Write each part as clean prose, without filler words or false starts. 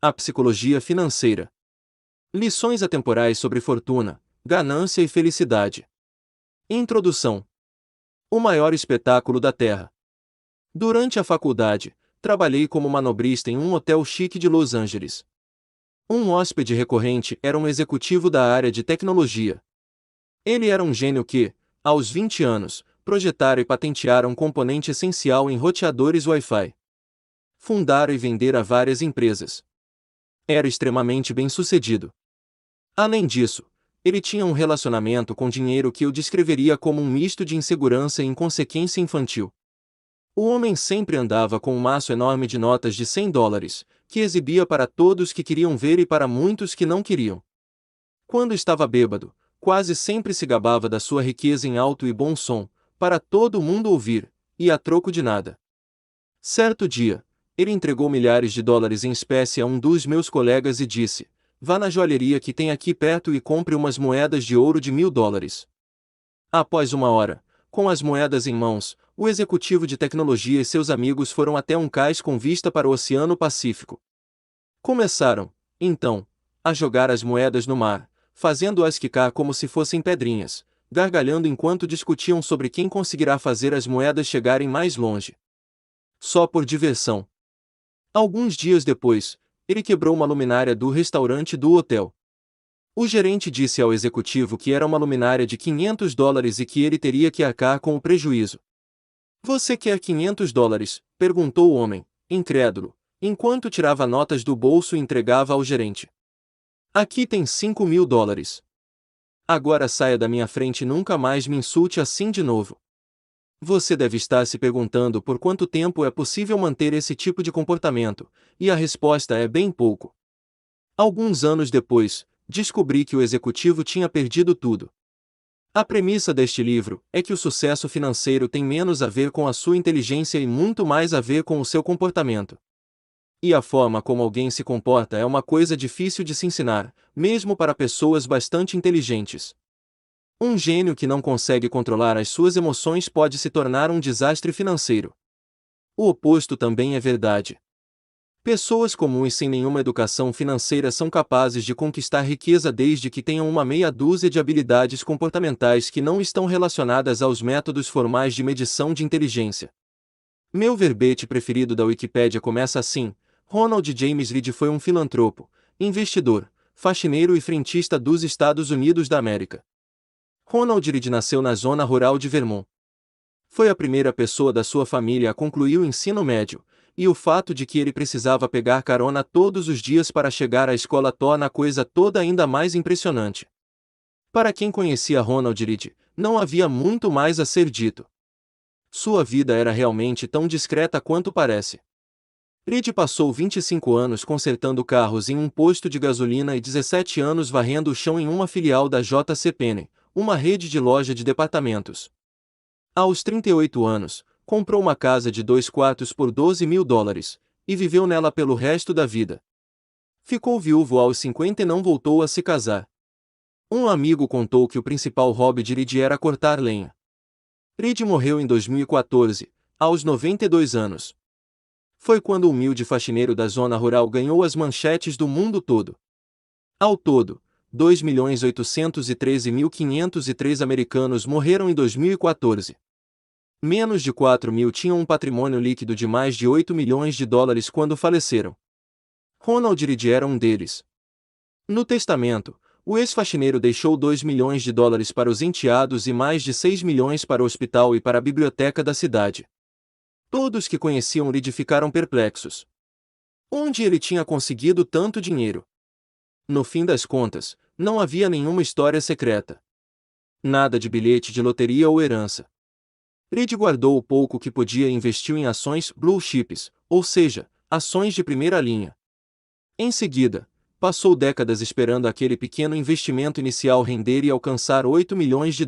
A psicologia financeira. Lições atemporais sobre fortuna, ganância e felicidade. Introdução. O maior espetáculo da Terra. Durante a faculdade, trabalhei como manobrista em um hotel chique de Los Angeles. Um hóspede recorrente era um executivo da área de tecnologia. Ele era um gênio que, aos 20 anos, projetara e patenteara um componente essencial em roteadores Wi-Fi. Fundara e vendera várias empresas. Era extremamente bem-sucedido. Além disso, ele tinha um relacionamento com dinheiro que eu descreveria como um misto de insegurança e inconsequência infantil. O homem sempre andava com um maço enorme de notas de $100, que exibia para todos que queriam ver e para muitos que não queriam. Quando estava bêbado, quase sempre se gabava da sua riqueza em alto e bom som, para todo mundo ouvir, e a troco de nada. Certo dia, ele entregou milhares de dólares em espécie a um dos meus colegas e disse: "Vá na joalheria que tem aqui perto e compre umas moedas de ouro de $1000. Após uma hora, com as moedas em mãos, o executivo de tecnologia e seus amigos foram até um cais com vista para o Oceano Pacífico. Começaram, então, a jogar as moedas no mar, fazendo-as quicar como se fossem pedrinhas, gargalhando enquanto discutiam sobre quem conseguirá fazer as moedas chegarem mais longe. Só por diversão. Alguns dias depois, ele quebrou uma luminária do restaurante do hotel. O gerente disse ao executivo que era uma luminária de $500 e que ele teria que arcar com o prejuízo. "Você quer $500?" perguntou o homem, incrédulo, enquanto tirava notas do bolso e entregava ao gerente. "Aqui tem $5.000. Agora saia da minha frente e nunca mais me insulte assim de novo." Você deve estar se perguntando por quanto tempo é possível manter esse tipo de comportamento, e a resposta é bem pouco. Alguns anos depois, descobri que o executivo tinha perdido tudo. A premissa deste livro é que o sucesso financeiro tem menos a ver com a sua inteligência e muito mais a ver com o seu comportamento. E a forma como alguém se comporta é uma coisa difícil de se ensinar, mesmo para pessoas bastante inteligentes. Um gênio que não consegue controlar as suas emoções pode se tornar um desastre financeiro. O oposto também é verdade. Pessoas comuns sem nenhuma educação financeira são capazes de conquistar riqueza desde que tenham uma meia dúzia de habilidades comportamentais que não estão relacionadas aos métodos formais de medição de inteligência. Meu verbete preferido da Wikipédia começa assim: Ronald James Reed foi um filantropo, investidor, faxineiro e frentista dos Estados Unidos da América. Ronald Reed nasceu na zona rural de Vermont. Foi a primeira pessoa da sua família a concluir o ensino médio, e o fato de que ele precisava pegar carona todos os dias para chegar à escola torna a coisa toda ainda mais impressionante. Para quem conhecia Ronald Reed, não havia muito mais a ser dito. Sua vida era realmente tão discreta quanto parece. Reed passou 25 anos consertando carros em um posto de gasolina e 17 anos varrendo o chão em uma filial da J.C. Penney, uma rede de loja de departamentos. Aos 38 anos, comprou uma casa de 2 quartos por $12.000, e viveu nela pelo resto da vida. Ficou viúvo aos 50 e não voltou a se casar. Um amigo contou que o principal hobby de Reed era cortar lenha. Reed morreu em 2014, aos 92 anos. Foi quando o humilde faxineiro da zona rural ganhou as manchetes do mundo todo. Ao todo, 2.813.503 americanos morreram em 2014. Menos de 4 mil tinham um patrimônio líquido de mais de $8 milhões quando faleceram. Ronald Reed era um deles. No testamento, o ex-faxineiro deixou $2 milhões para os enteados e mais de 6 milhões para o hospital e para a biblioteca da cidade. Todos que conheciam Reed ficaram perplexos. Onde ele tinha conseguido tanto dinheiro? No fim das contas, não havia nenhuma história secreta. Nada de bilhete de loteria ou herança. Reed guardou o pouco que podia e investiu em ações blue chips, ou seja, ações de primeira linha. Em seguida, passou décadas esperando aquele pequeno investimento inicial render e alcançar $8 milhões.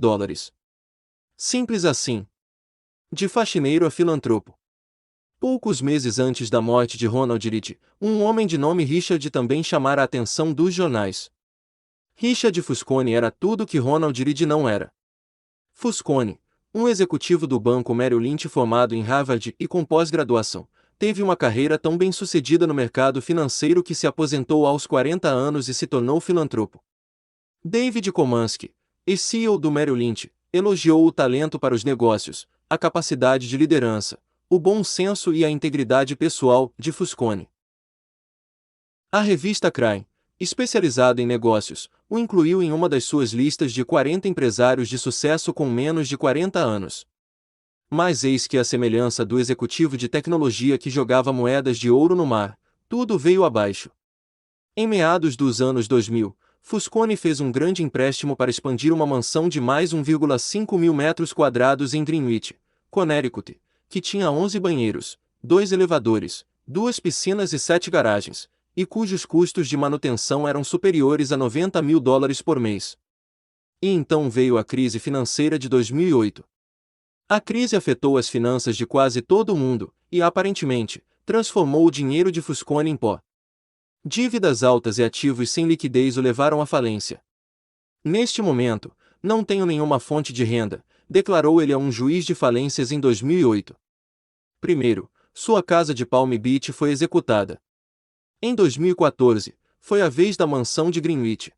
Simples assim. De faxineiro a filantropo. Poucos meses antes da morte de Ronald Reed, um homem de nome Richard também chamara a atenção dos jornais. Richard Fuscone era tudo que Ronald Reed não era. Fuscone, um executivo do Banco Merrill Lynch formado em Harvard e com pós-graduação, teve uma carreira tão bem-sucedida no mercado financeiro que se aposentou aos 40 anos e se tornou filantropo. David Komansky, ex-CEO do Merrill Lynch, elogiou o talento para os negócios, a capacidade de liderança, o bom senso e a integridade pessoal de Fusconi. A revista Crime, especializada em negócios, o incluiu em uma das suas listas de 40 empresários de sucesso com menos de 40 anos. Mas eis que, à semelhança do executivo de tecnologia que jogava moedas de ouro no mar, tudo veio abaixo. Em meados dos anos 2000, Fusconi fez um grande empréstimo para expandir uma mansão de mais 1,5 mil metros quadrados em Greenwich, Connecticut, que tinha 11 banheiros, 2 elevadores, 2 piscinas e 7 garagens, e cujos custos de manutenção eram superiores a $90 mil por mês. E então veio a crise financeira de 2008. A crise afetou as finanças de quase todo o mundo, e aparentemente, transformou o dinheiro de Fusconi em pó. Dívidas altas e ativos sem liquidez o levaram à falência. Neste momento, não tenho nenhuma fonte de renda, declarou ele a um juiz de falências em 2008. Primeiro, sua casa de Palm Beach foi executada. Em 2014, foi a vez da mansão de Greenwich.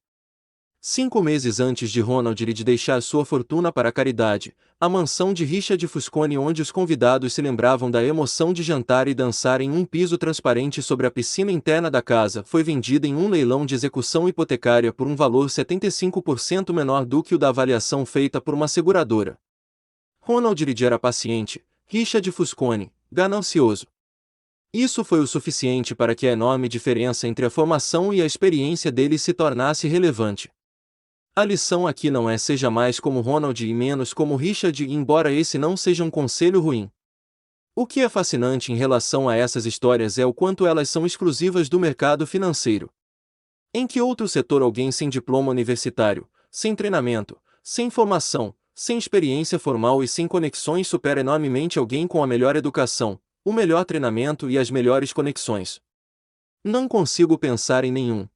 5 meses antes de Ronald Read deixar sua fortuna para a caridade, a mansão de Richard Fusconi, onde os convidados se lembravam da emoção de jantar e dançar em um piso transparente sobre a piscina interna da casa, foi vendida em um leilão de execução hipotecária por um valor 75% menor do que o da avaliação feita por uma seguradora. Ronald Read era paciente, Richard Fusconi, ganancioso. Isso foi o suficiente para que a enorme diferença entre a formação e a experiência deles se tornasse relevante. A lição aqui não é seja mais como Ronald e menos como Richard, embora esse não seja um conselho ruim. O que é fascinante em relação a essas histórias é o quanto elas são exclusivas do mercado financeiro. Em que outro setor alguém sem diploma universitário, sem treinamento, sem formação, sem experiência formal e sem conexões supera enormemente alguém com a melhor educação, o melhor treinamento e as melhores conexões? Não consigo pensar em nenhum.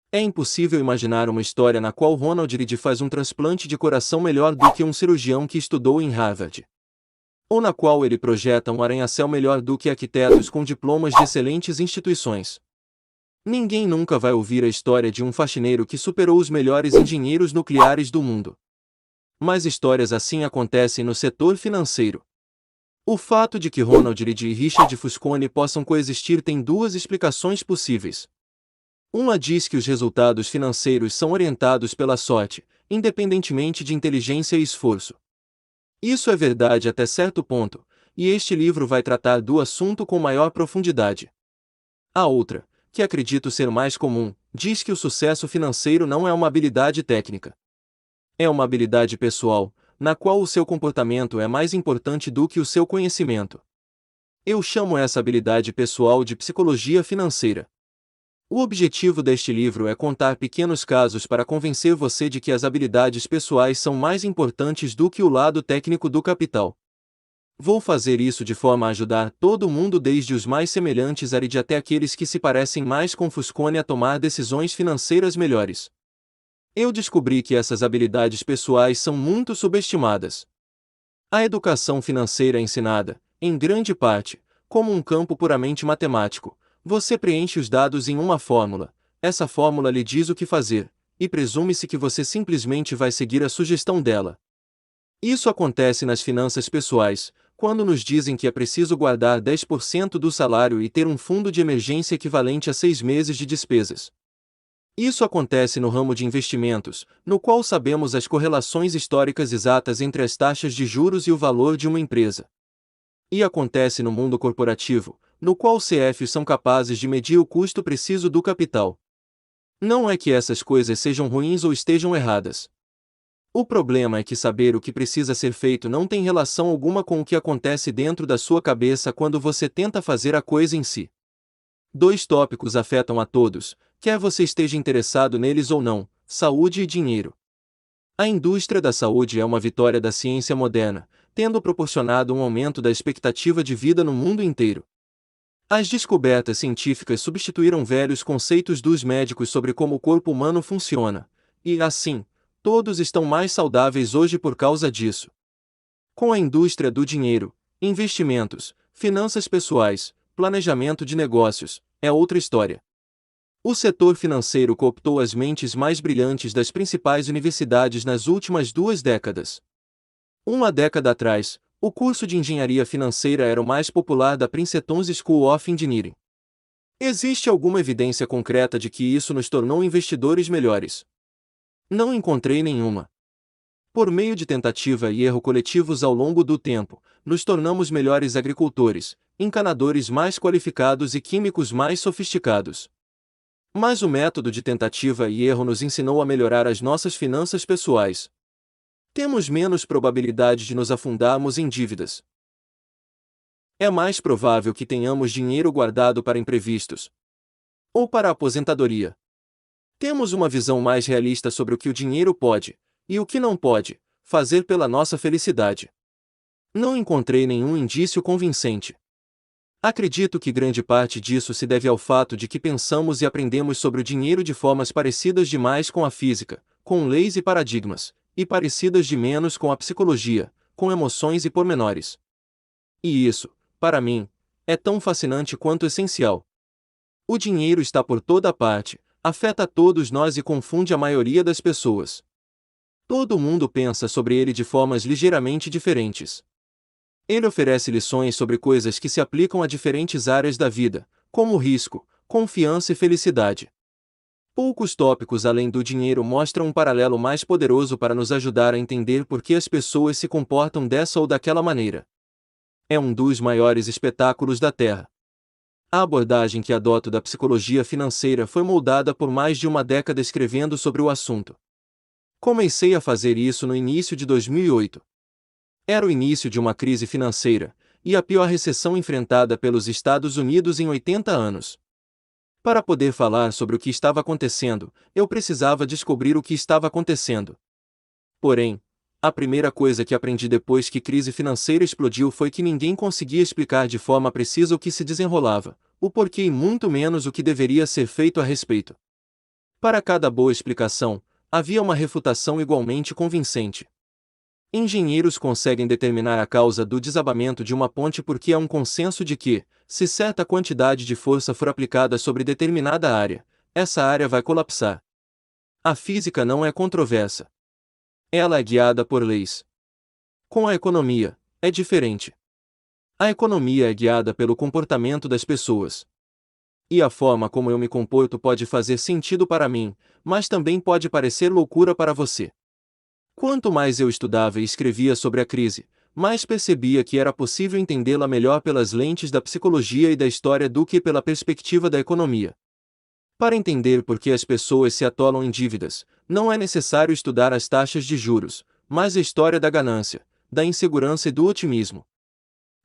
É impossível imaginar uma história na qual Ronald Read faz um transplante de coração melhor do que um cirurgião que estudou em Harvard. Ou na qual ele projeta um arranha-céu melhor do que arquitetos com diplomas de excelentes instituições. Ninguém nunca vai ouvir a história de um faxineiro que superou os melhores engenheiros nucleares do mundo. Mas histórias assim acontecem no setor financeiro. O fato de que Ronald Read e Richard Fusconi possam coexistir tem duas explicações possíveis. Uma diz que os resultados financeiros são orientados pela sorte, independentemente de inteligência e esforço. Isso é verdade até certo ponto, e este livro vai tratar do assunto com maior profundidade. A outra, que acredito ser mais comum, diz que o sucesso financeiro não é uma habilidade técnica. É uma habilidade pessoal, na qual o seu comportamento é mais importante do que o seu conhecimento. Eu chamo essa habilidade pessoal de psicologia financeira. O objetivo deste livro é contar pequenos casos para convencer você de que as habilidades pessoais são mais importantes do que o lado técnico do capital. Vou fazer isso de forma a ajudar todo mundo, desde os mais semelhantes a Read até aqueles que se parecem mais com Fusconi, a tomar decisões financeiras melhores. Eu descobri que essas habilidades pessoais são muito subestimadas. A educação financeira é ensinada, em grande parte, como um campo puramente matemático. Você preenche os dados em uma fórmula, essa fórmula lhe diz o que fazer, e presume-se que você simplesmente vai seguir a sugestão dela. Isso acontece nas finanças pessoais, quando nos dizem que é preciso guardar 10% do salário e ter um fundo de emergência equivalente a 6 meses de despesas. Isso acontece no ramo de investimentos, no qual sabemos as correlações históricas exatas entre as taxas de juros e o valor de uma empresa. E acontece no mundo corporativo, no qual CFOs são capazes de medir o custo preciso do capital. Não é que essas coisas sejam ruins ou estejam erradas. O problema é que saber o que precisa ser feito não tem relação alguma com o que acontece dentro da sua cabeça quando você tenta fazer a coisa em si. 2 tópicos afetam a todos, quer você esteja interessado neles ou não: saúde e dinheiro. A indústria da saúde é uma vitória da ciência moderna, tendo proporcionado um aumento da expectativa de vida no mundo inteiro. As descobertas científicas substituíram velhos conceitos dos médicos sobre como o corpo humano funciona, e, assim, todos estão mais saudáveis hoje por causa disso. Com a indústria do dinheiro, investimentos, finanças pessoais, planejamento de negócios, é outra história. O setor financeiro cooptou as mentes mais brilhantes das principais universidades nas últimas 2 décadas. Uma década atrás, o curso de engenharia financeira era o mais popular da Princeton's School of Engineering. Existe alguma evidência concreta de que isso nos tornou investidores melhores? Não encontrei nenhuma. Por meio de tentativa e erro coletivos ao longo do tempo, nos tornamos melhores agricultores, encanadores mais qualificados e químicos mais sofisticados. Mas o método de tentativa e erro nos ensinou a melhorar as nossas finanças pessoais. Temos menos probabilidade de nos afundarmos em dívidas. É mais provável que tenhamos dinheiro guardado para imprevistos ou para a aposentadoria. Temos uma visão mais realista sobre o que o dinheiro pode, e o que não pode, fazer pela nossa felicidade. Não encontrei nenhum indício convincente. Acredito que grande parte disso se deve ao fato de que pensamos e aprendemos sobre o dinheiro de formas parecidas demais com a física, com leis e paradigmas, e parecidas de menos com a psicologia, com emoções e pormenores. E isso, para mim, é tão fascinante quanto essencial. O dinheiro está por toda parte, afeta todos nós e confunde a maioria das pessoas. Todo mundo pensa sobre ele de formas ligeiramente diferentes. Ele oferece lições sobre coisas que se aplicam a diferentes áreas da vida, como risco, confiança e felicidade. Poucos tópicos além do dinheiro mostram um paralelo mais poderoso para nos ajudar a entender por que as pessoas se comportam dessa ou daquela maneira. É um dos maiores espetáculos da Terra. A abordagem que adoto da psicologia financeira foi moldada por mais de uma década escrevendo sobre o assunto. Comecei a fazer isso no início de 2008. Era o início de uma crise financeira, e a pior recessão enfrentada pelos Estados Unidos em 80 anos. Para poder falar sobre o que estava acontecendo, eu precisava descobrir o que estava acontecendo. Porém, a primeira coisa que aprendi depois que a crise financeira explodiu foi que ninguém conseguia explicar de forma precisa o que se desenrolava, o porquê e muito menos o que deveria ser feito a respeito. Para cada boa explicação, havia uma refutação igualmente convincente. Engenheiros conseguem determinar a causa do desabamento de uma ponte porque há um consenso de que, se certa quantidade de força for aplicada sobre determinada área, essa área vai colapsar. A física não é controversa. Ela é guiada por leis. Com a economia, é diferente. A economia é guiada pelo comportamento das pessoas. E a forma como eu me comporto pode fazer sentido para mim, mas também pode parecer loucura para você. Quanto mais eu estudava e escrevia sobre a crise, mais percebia que era possível entendê-la melhor pelas lentes da psicologia e da história do que pela perspectiva da economia. Para entender por que as pessoas se atolam em dívidas, não é necessário estudar as taxas de juros, mas a história da ganância, da insegurança e do otimismo.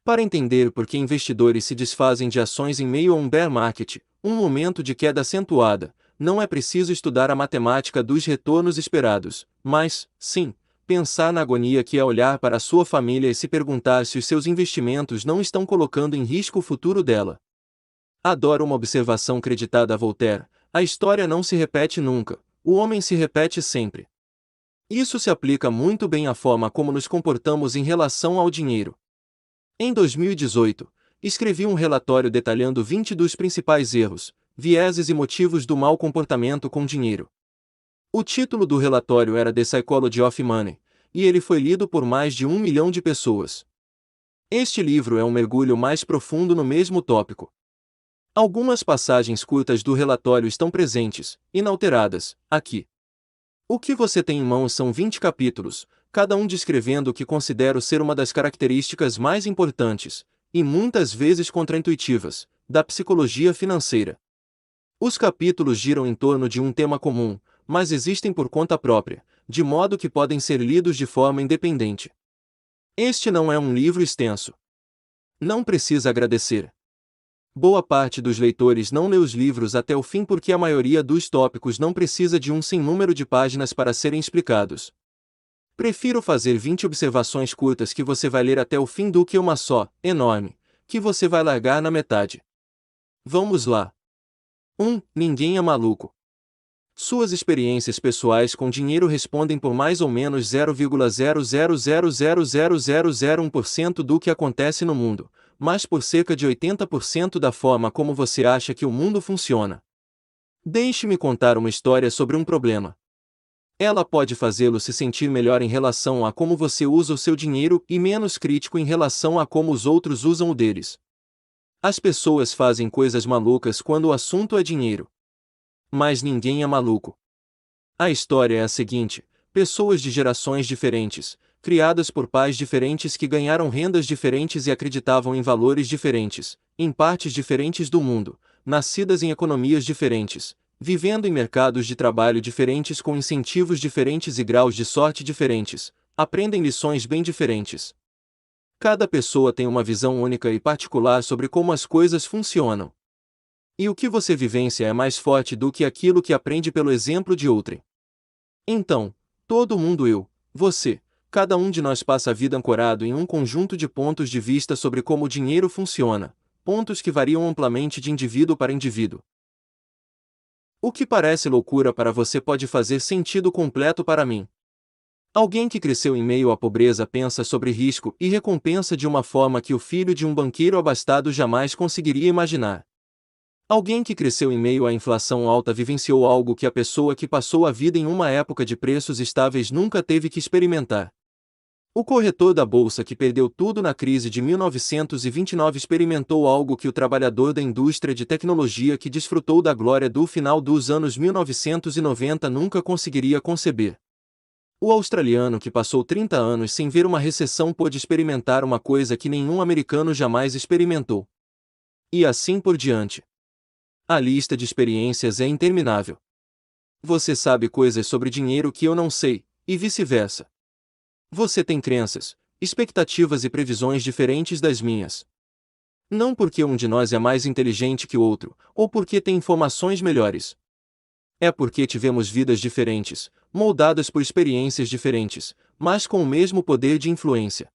Para entender por que investidores se desfazem de ações em meio a um bear market, um momento de queda acentuada, não é preciso estudar a matemática dos retornos esperados, mas, sim, pensar na agonia que é olhar para a sua família e se perguntar se os seus investimentos não estão colocando em risco o futuro dela. Adoro uma observação creditada a Voltaire: a história não se repete nunca, o homem se repete sempre. Isso se aplica muito bem à forma como nos comportamos em relação ao dinheiro. Em 2018, escrevi um relatório detalhando 20 dos principais erros, vieses e motivos do mau comportamento com dinheiro. O título do relatório era The Psychology of Money, e ele foi lido por mais de 1 milhão de pessoas. Este livro é um mergulho mais profundo no mesmo tópico. Algumas passagens curtas do relatório estão presentes, inalteradas, aqui. O que você tem em mãos são 20 capítulos, cada um descrevendo o que considero ser uma das características mais importantes, e muitas vezes contraintuitivas, da psicologia financeira. Os capítulos giram em torno de um tema comum, mas existem por conta própria, de modo que podem ser lidos de forma independente. Este não é um livro extenso. Não precisa agradecer. Boa parte dos leitores não lê os livros até o fim porque a maioria dos tópicos não precisa de um sem número de páginas para serem explicados. Prefiro fazer 20 observações curtas que você vai ler até o fim do que uma só, enorme, que você vai largar na metade. Vamos lá. 1. Ninguém é maluco. Suas experiências pessoais com dinheiro respondem por mais ou menos 0,0000001% do que acontece no mundo, mas por cerca de 80% da forma como você acha que o mundo funciona. Deixe-me contar uma história sobre um problema. Ela pode fazê-lo se sentir melhor em relação a como você usa o seu dinheiro e menos crítico em relação a como os outros usam o deles. As pessoas fazem coisas malucas quando o assunto é dinheiro. Mas ninguém é maluco. A história é a seguinte: pessoas de gerações diferentes, criadas por pais diferentes que ganharam rendas diferentes e acreditavam em valores diferentes, em partes diferentes do mundo, nascidas em economias diferentes, vivendo em mercados de trabalho diferentes com incentivos diferentes e graus de sorte diferentes, aprendem lições bem diferentes. Cada pessoa tem uma visão única e particular sobre como as coisas funcionam. E o que você vivencia é mais forte do que aquilo que aprende pelo exemplo de outrem. Então, todo mundo você, cada um de nós passa a vida ancorado em um conjunto de pontos de vista sobre como o dinheiro funciona, pontos que variam amplamente de indivíduo para indivíduo. O que parece loucura para você pode fazer sentido completo para mim. Alguém que cresceu em meio à pobreza pensa sobre risco e recompensa de uma forma que o filho de um banqueiro abastado jamais conseguiria imaginar. Alguém que cresceu em meio à inflação alta vivenciou algo que a pessoa que passou a vida em uma época de preços estáveis nunca teve que experimentar. O corretor da bolsa que perdeu tudo na crise de 1929 experimentou algo que o trabalhador da indústria de tecnologia que desfrutou da glória do final dos anos 1990 nunca conseguiria conceber. O australiano que passou 30 anos sem ver uma recessão pôde experimentar uma coisa que nenhum americano jamais experimentou. E assim por diante. A lista de experiências é interminável. Você sabe coisas sobre dinheiro que eu não sei, e vice-versa. Você tem crenças, expectativas e previsões diferentes das minhas. Não porque um de nós é mais inteligente que o outro, ou porque tem informações melhores. É porque tivemos vidas diferentes, moldadas por experiências diferentes, mas com o mesmo poder de influência.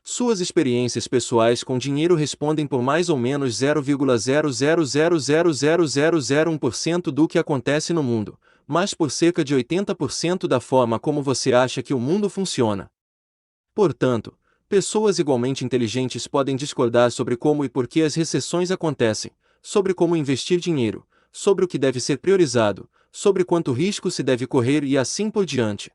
Suas experiências pessoais com dinheiro respondem por mais ou menos 0,000000001% do que acontece no mundo, mas por cerca de 80% da forma como você acha que o mundo funciona. Portanto, pessoas igualmente inteligentes podem discordar sobre como e por que as recessões acontecem, sobre como investir dinheiro, sobre o que deve ser priorizado, sobre quanto risco se deve correr e assim por diante.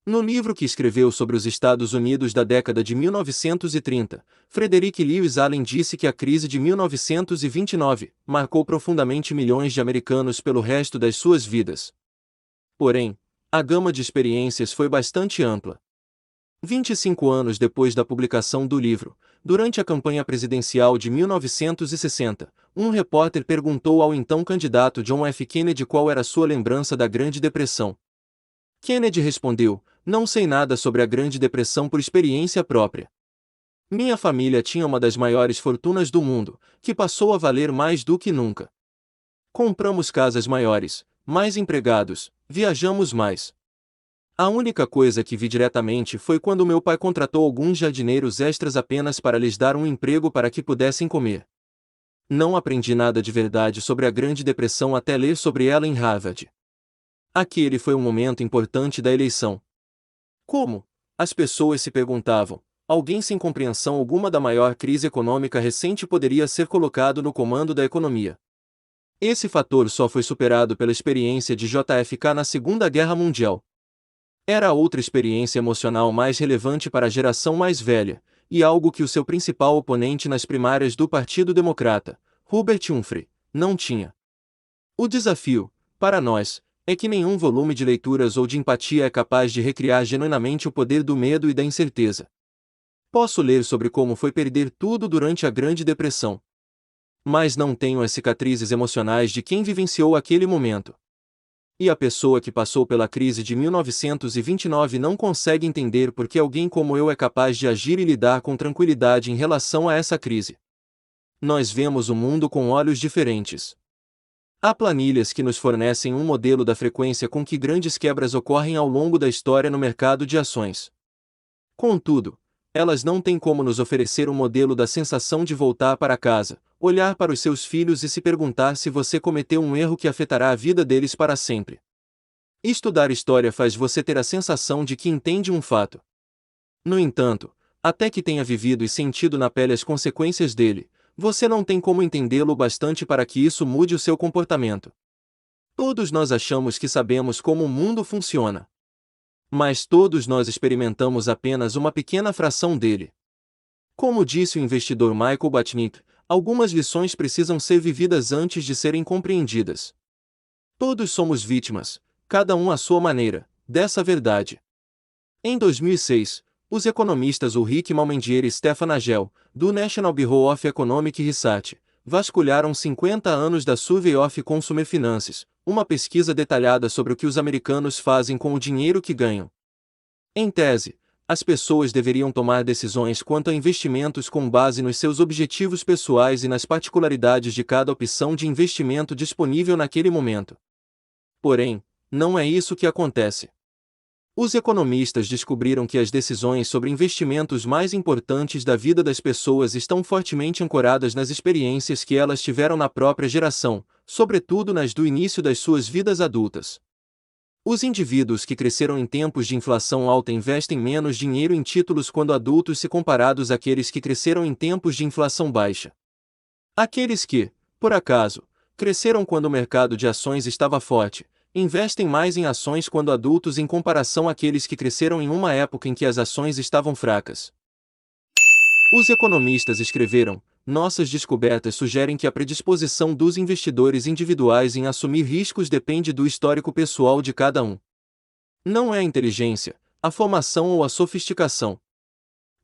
No livro que escreveu sobre os Estados Unidos da década de 1930, Frederick Lewis Allen disse que a crise de 1929 marcou profundamente milhões de americanos pelo resto das suas vidas. Porém, a gama de experiências foi bastante ampla. 25 anos depois da publicação do livro, durante a campanha presidencial de 1960, um repórter perguntou ao então candidato John F. Kennedy qual era sua lembrança da Grande Depressão. Kennedy respondeu: "Não sei nada sobre a Grande Depressão por experiência própria. Minha família tinha uma das maiores fortunas do mundo, que passou a valer mais do que nunca. Compramos casas maiores, mais empregados, viajamos mais. A única coisa que vi diretamente foi quando meu pai contratou alguns jardineiros extras apenas para lhes dar um emprego para que pudessem comer. Não aprendi nada de verdade sobre a Grande Depressão até ler sobre ela em Harvard. Aquele foi um momento importante da eleição. Como? As pessoas se perguntavam. Alguém sem compreensão alguma da maior crise econômica recente poderia ser colocado no comando da economia. Esse fator só foi superado pela experiência de JFK na Segunda Guerra Mundial. Era outra experiência emocional mais relevante para a geração mais velha, e algo que o seu principal oponente nas primárias do Partido Democrata, Hubert Humphrey, não tinha. O desafio, para nós, é que nenhum volume de leituras ou de empatia é capaz de recriar genuinamente o poder do medo e da incerteza. Posso ler sobre como foi perder tudo durante a Grande Depressão. Mas não tenho as cicatrizes emocionais de quem vivenciou aquele momento. E a pessoa que passou pela crise de 1929 não consegue entender por que alguém como eu é capaz de agir e lidar com tranquilidade em relação a essa crise. Nós vemos o mundo com olhos diferentes. Há planilhas que nos fornecem um modelo da frequência com que grandes quebras ocorrem ao longo da história no mercado de ações. Contudo, elas não têm como nos oferecer um modelo da sensação de voltar para casa, olhar para os seus filhos e se perguntar se você cometeu um erro que afetará a vida deles para sempre. Estudar história faz você ter a sensação de que entende um fato. No entanto, até que tenha vivido e sentido na pele as consequências dele, você não tem como entendê-lo bastante para que isso mude o seu comportamento. Todos nós achamos que sabemos como o mundo funciona. Mas todos nós experimentamos apenas uma pequena fração dele. Como disse o investidor Michael Batnick, algumas lições precisam ser vividas antes de serem compreendidas. Todos somos vítimas, cada um à sua maneira, dessa verdade. Em 2006, os economistas Ulrich Malmendier e Stefan Nagel, do National Bureau of Economic Research, vasculharam 50 anos da Survey of Consumer Finances, uma pesquisa detalhada sobre o que os americanos fazem com o dinheiro que ganham. Em tese, as pessoas deveriam tomar decisões quanto a investimentos com base nos seus objetivos pessoais e nas particularidades de cada opção de investimento disponível naquele momento. Porém, não é isso que acontece. Os economistas descobriram que as decisões sobre investimentos mais importantes da vida das pessoas estão fortemente ancoradas nas experiências que elas tiveram na própria geração, sobretudo nas do início das suas vidas adultas. Os indivíduos que cresceram em tempos de inflação alta investem menos dinheiro em títulos quando adultos se comparados àqueles que cresceram em tempos de inflação baixa. Aqueles que, por acaso, cresceram quando o mercado de ações estava forte, investem mais em ações quando adultos em comparação àqueles que cresceram em uma época em que as ações estavam fracas. Os economistas escreveram: nossas descobertas sugerem que a predisposição dos investidores individuais em assumir riscos depende do histórico pessoal de cada um. Não é a inteligência, a formação ou a sofisticação.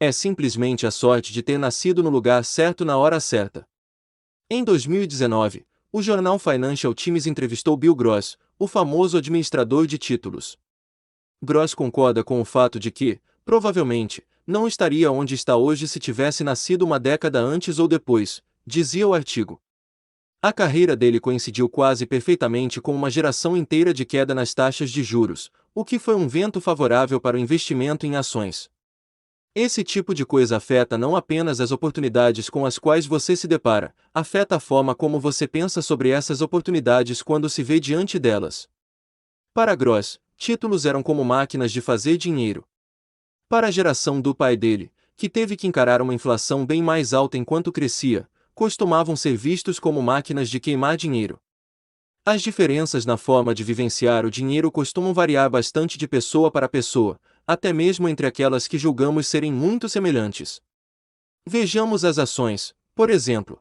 É simplesmente a sorte de ter nascido no lugar certo na hora certa. Em 2019, o jornal Financial Times entrevistou Bill Gross, o famoso administrador de títulos. Gross concorda com o fato de que, provavelmente, não estaria onde está hoje se tivesse nascido uma década antes ou depois, dizia o artigo. A carreira dele coincidiu quase perfeitamente com uma geração inteira de queda nas taxas de juros, o que foi um vento favorável para o investimento em ações. Esse tipo de coisa afeta não apenas as oportunidades com as quais você se depara, afeta a forma como você pensa sobre essas oportunidades quando se vê diante delas. Para Gross, títulos eram como máquinas de fazer dinheiro. Para a geração do pai dele, que teve que encarar uma inflação bem mais alta enquanto crescia, costumavam ser vistos como máquinas de queimar dinheiro. As diferenças na forma de vivenciar o dinheiro costumam variar bastante de pessoa para pessoa, até mesmo entre aquelas que julgamos serem muito semelhantes. Vejamos as ações, por exemplo.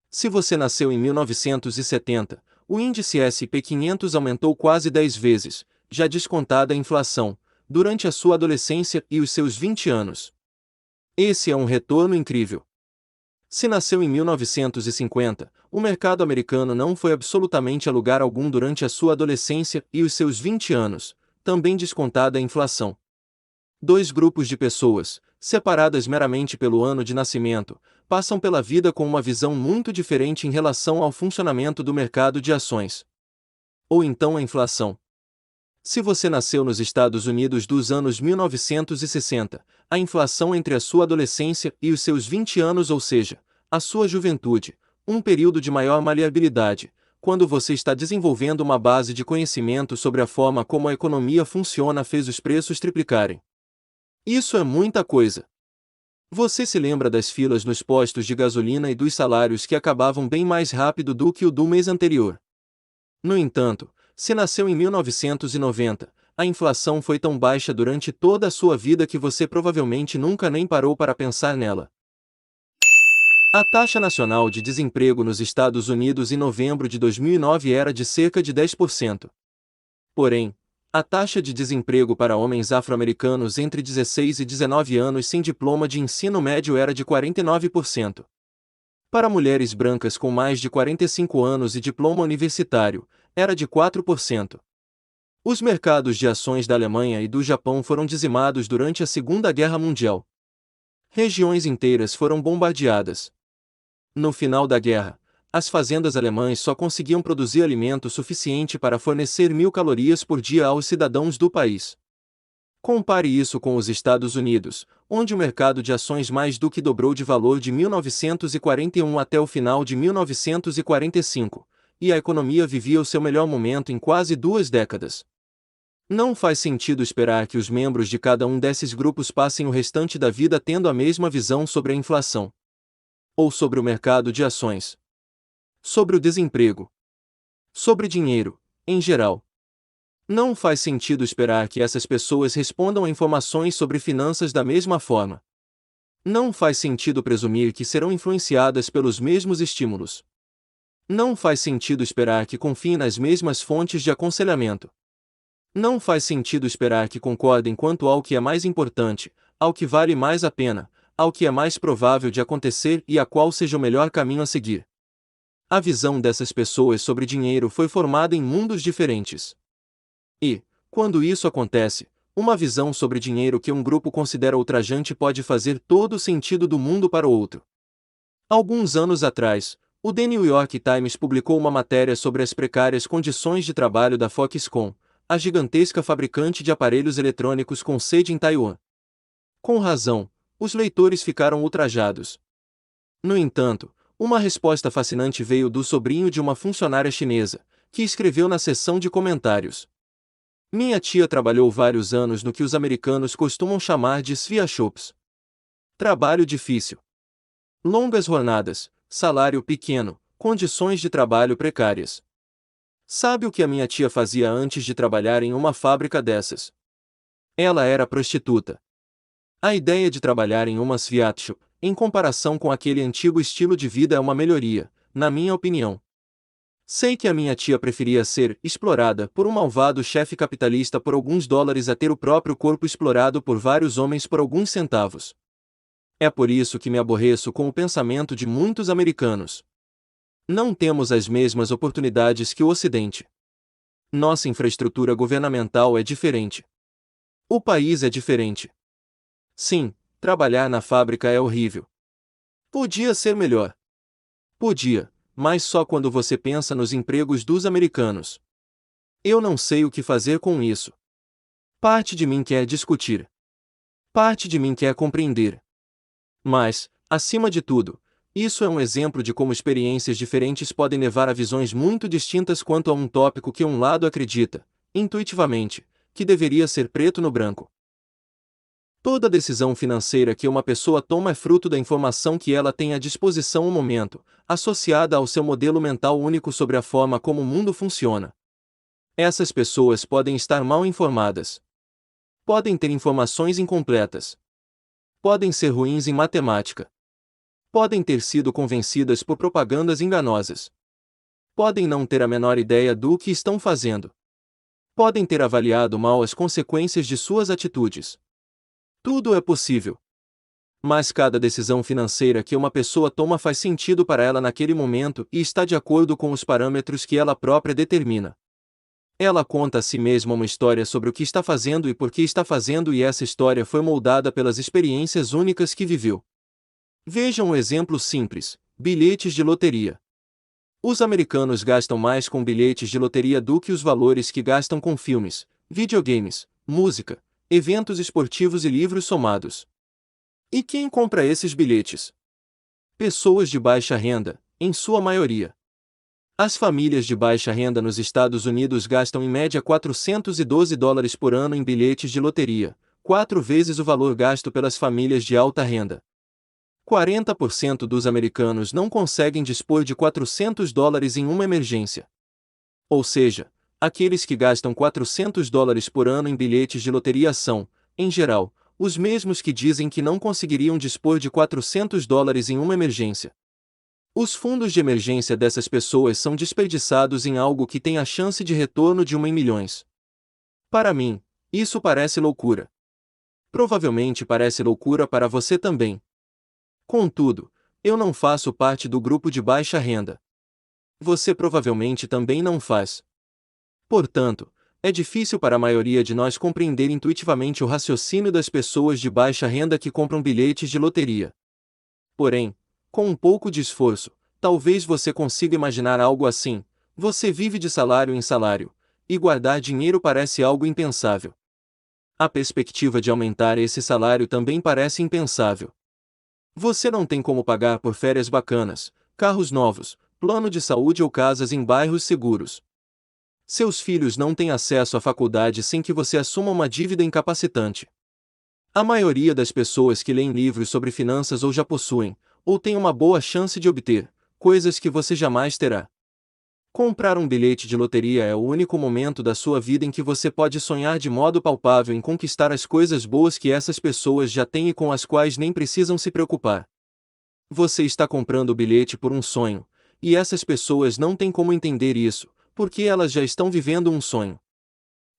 Se você nasceu em 1970, o índice S&P 500 aumentou quase 10 vezes, já descontada a inflação, durante a sua adolescência e os seus 20 anos. Esse é um retorno incrível. Se nasceu em 1950, o mercado americano não foi absolutamente a lugar algum durante a sua adolescência e os seus 20 anos, também descontada a inflação. Dois grupos de pessoas, separadas meramente pelo ano de nascimento, passam pela vida com uma visão muito diferente em relação ao funcionamento do mercado de ações. Ou então a inflação. Se você nasceu nos Estados Unidos dos anos 1960, a inflação entre a sua adolescência e os seus 20 anos, ou seja, a sua juventude, um período de maior maleabilidade, quando você está desenvolvendo uma base de conhecimento sobre a forma como a economia funciona, fez os preços triplicarem. Isso é muita coisa. Você se lembra das filas nos postos de gasolina e dos salários que acabavam bem mais rápido do que o do mês anterior. No entanto, se nasceu em 1990, a inflação foi tão baixa durante toda a sua vida que você provavelmente nunca nem parou para pensar nela. A taxa nacional de desemprego nos Estados Unidos em novembro de 2009 era de cerca de 10%. Porém, a taxa de desemprego para homens afro-americanos entre 16 e 19 anos sem diploma de ensino médio era de 49%. Para mulheres brancas com mais de 45 anos e diploma universitário, era de 4%. Os mercados de ações da Alemanha e do Japão foram dizimados durante a Segunda Guerra Mundial. Regiões inteiras foram bombardeadas. No final da guerra, as fazendas alemãs só conseguiam produzir alimento suficiente para fornecer 1.000 calorias por dia aos cidadãos do país. Compare isso com os Estados Unidos, onde o mercado de ações mais do que dobrou de valor de 1941 até o final de 1945, e a economia vivia o seu melhor momento em quase 2 décadas. Não faz sentido esperar que os membros de cada um desses grupos passem o restante da vida tendo a mesma visão sobre a inflação, ou sobre o mercado de ações, sobre o desemprego, sobre dinheiro, em geral. Não faz sentido esperar que essas pessoas respondam a informações sobre finanças da mesma forma. Não faz sentido presumir que serão influenciadas pelos mesmos estímulos. Não faz sentido esperar que confiem nas mesmas fontes de aconselhamento. Não faz sentido esperar que concordem quanto ao que é mais importante, ao que vale mais a pena, ao que é mais provável de acontecer e a qual seja o melhor caminho a seguir. A visão dessas pessoas sobre dinheiro foi formada em mundos diferentes. E, quando isso acontece, uma visão sobre dinheiro que um grupo considera ultrajante pode fazer todo o sentido do mundo para o outro. Alguns anos atrás, o The New York Times publicou uma matéria sobre as precárias condições de trabalho da Foxconn, a gigantesca fabricante de aparelhos eletrônicos com sede em Taiwan. Com razão, os leitores ficaram ultrajados. No entanto, uma resposta fascinante veio do sobrinho de uma funcionária chinesa, que escreveu na seção de comentários: "Minha tia trabalhou vários anos no que os americanos costumam chamar de sweatshops. Trabalho difícil. Longas jornadas, salário pequeno, condições de trabalho precárias. Sabe o que a minha tia fazia antes de trabalhar em uma fábrica dessas? Ela era prostituta. A ideia de trabalhar em uma sweatshop, em comparação com aquele antigo estilo de vida, é uma melhoria, na minha opinião. Sei que a minha tia preferia ser explorada por um malvado chefe capitalista por alguns dólares a ter o próprio corpo explorado por vários homens por alguns centavos. É por isso que me aborreço com o pensamento de muitos americanos. Não temos as mesmas oportunidades que o Ocidente. Nossa infraestrutura governamental é diferente. O país é diferente. Sim, trabalhar na fábrica é horrível. Podia ser melhor. Podia, mas só quando você pensa nos empregos dos americanos. Eu não sei o que fazer com isso. Parte de mim quer discutir. Parte de mim quer compreender. Mas, acima de tudo, isso é um exemplo de como experiências diferentes podem levar a visões muito distintas quanto a um tópico que um lado acredita, intuitivamente, que deveria ser preto no branco. Toda decisão financeira que uma pessoa toma é fruto da informação que ela tem à disposição no momento, associada ao seu modelo mental único sobre a forma como o mundo funciona. Essas pessoas podem estar mal informadas. Podem ter informações incompletas. Podem ser ruins em matemática. Podem ter sido convencidas por propagandas enganosas. Podem não ter a menor ideia do que estão fazendo. Podem ter avaliado mal as consequências de suas atitudes. Tudo é possível. Mas cada decisão financeira que uma pessoa toma faz sentido para ela naquele momento e está de acordo com os parâmetros que ela própria determina. Ela conta a si mesma uma história sobre o que está fazendo e por que está fazendo, e essa história foi moldada pelas experiências únicas que viveu. Veja um exemplo simples: bilhetes de loteria. Os americanos gastam mais com bilhetes de loteria do que os valores que gastam com filmes, videogames, música, eventos esportivos e livros somados. E quem compra esses bilhetes? Pessoas de baixa renda, em sua maioria. As famílias de baixa renda nos Estados Unidos gastam em média $412 por ano em bilhetes de loteria, 4 vezes o valor gasto pelas famílias de alta renda. 40% dos americanos não conseguem dispor de $400 em uma emergência. Ou seja, aqueles que gastam $400 por ano em bilhetes de loteria são, em geral, os mesmos que dizem que não conseguiriam dispor de $400 em uma emergência. Os fundos de emergência dessas pessoas são desperdiçados em algo que tem a chance de retorno de 1 em milhões. Para mim, isso parece loucura. Provavelmente parece loucura para você também. Contudo, eu não faço parte do grupo de baixa renda. Você provavelmente também não faz. Portanto, é difícil para a maioria de nós compreender intuitivamente o raciocínio das pessoas de baixa renda que compram bilhetes de loteria. Porém, com um pouco de esforço, talvez você consiga imaginar algo assim: você vive de salário em salário, e guardar dinheiro parece algo impensável. A perspectiva de aumentar esse salário também parece impensável. Você não tem como pagar por férias bacanas, carros novos, plano de saúde ou casas em bairros seguros. Seus filhos não têm acesso à faculdade sem que você assuma uma dívida incapacitante. A maioria das pessoas que leem livros sobre finanças ou já possuem, ou têm uma boa chance de obter, coisas que você jamais terá. Comprar um bilhete de loteria é o único momento da sua vida em que você pode sonhar de modo palpável em conquistar as coisas boas que essas pessoas já têm e com as quais nem precisam se preocupar. Você está comprando o bilhete por um sonho, e essas pessoas não têm como entender isso, porque elas já estão vivendo um sonho.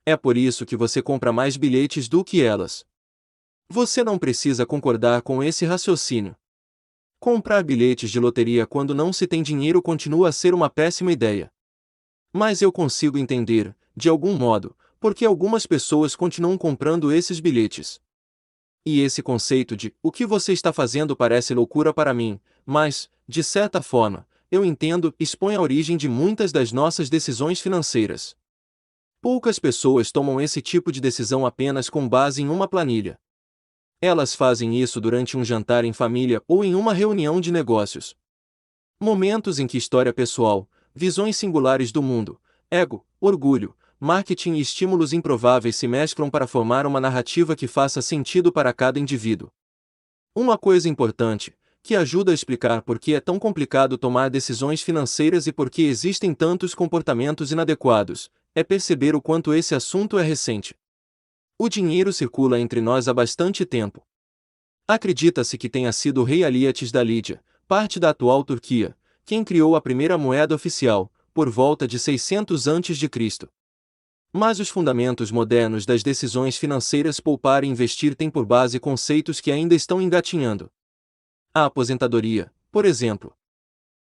É por isso que você compra mais bilhetes do que elas. Você não precisa concordar com esse raciocínio. Comprar bilhetes de loteria quando não se tem dinheiro continua a ser uma péssima ideia. Mas eu consigo entender, de algum modo, por que algumas pessoas continuam comprando esses bilhetes. E esse conceito de "o que você está fazendo" parece loucura para mim, mas, de certa forma, eu entendo, expõe a origem de muitas das nossas decisões financeiras. Poucas pessoas tomam esse tipo de decisão apenas com base em uma planilha. Elas fazem isso durante um jantar em família ou em uma reunião de negócios. Momentos em que história pessoal, visões singulares do mundo, ego, orgulho, marketing e estímulos improváveis se mesclam para formar uma narrativa que faça sentido para cada indivíduo. Uma coisa importante, que ajuda a explicar por que é tão complicado tomar decisões financeiras e por que existem tantos comportamentos inadequados, é perceber o quanto esse assunto é recente. O dinheiro circula entre nós há bastante tempo. Acredita-se que tenha sido o rei Alíates da Lídia, parte da atual Turquia, quem criou a primeira moeda oficial, por volta de 600 a.C. Mas os fundamentos modernos das decisões financeiras poupar e investir têm por base conceitos que ainda estão engatinhando. A aposentadoria, por exemplo.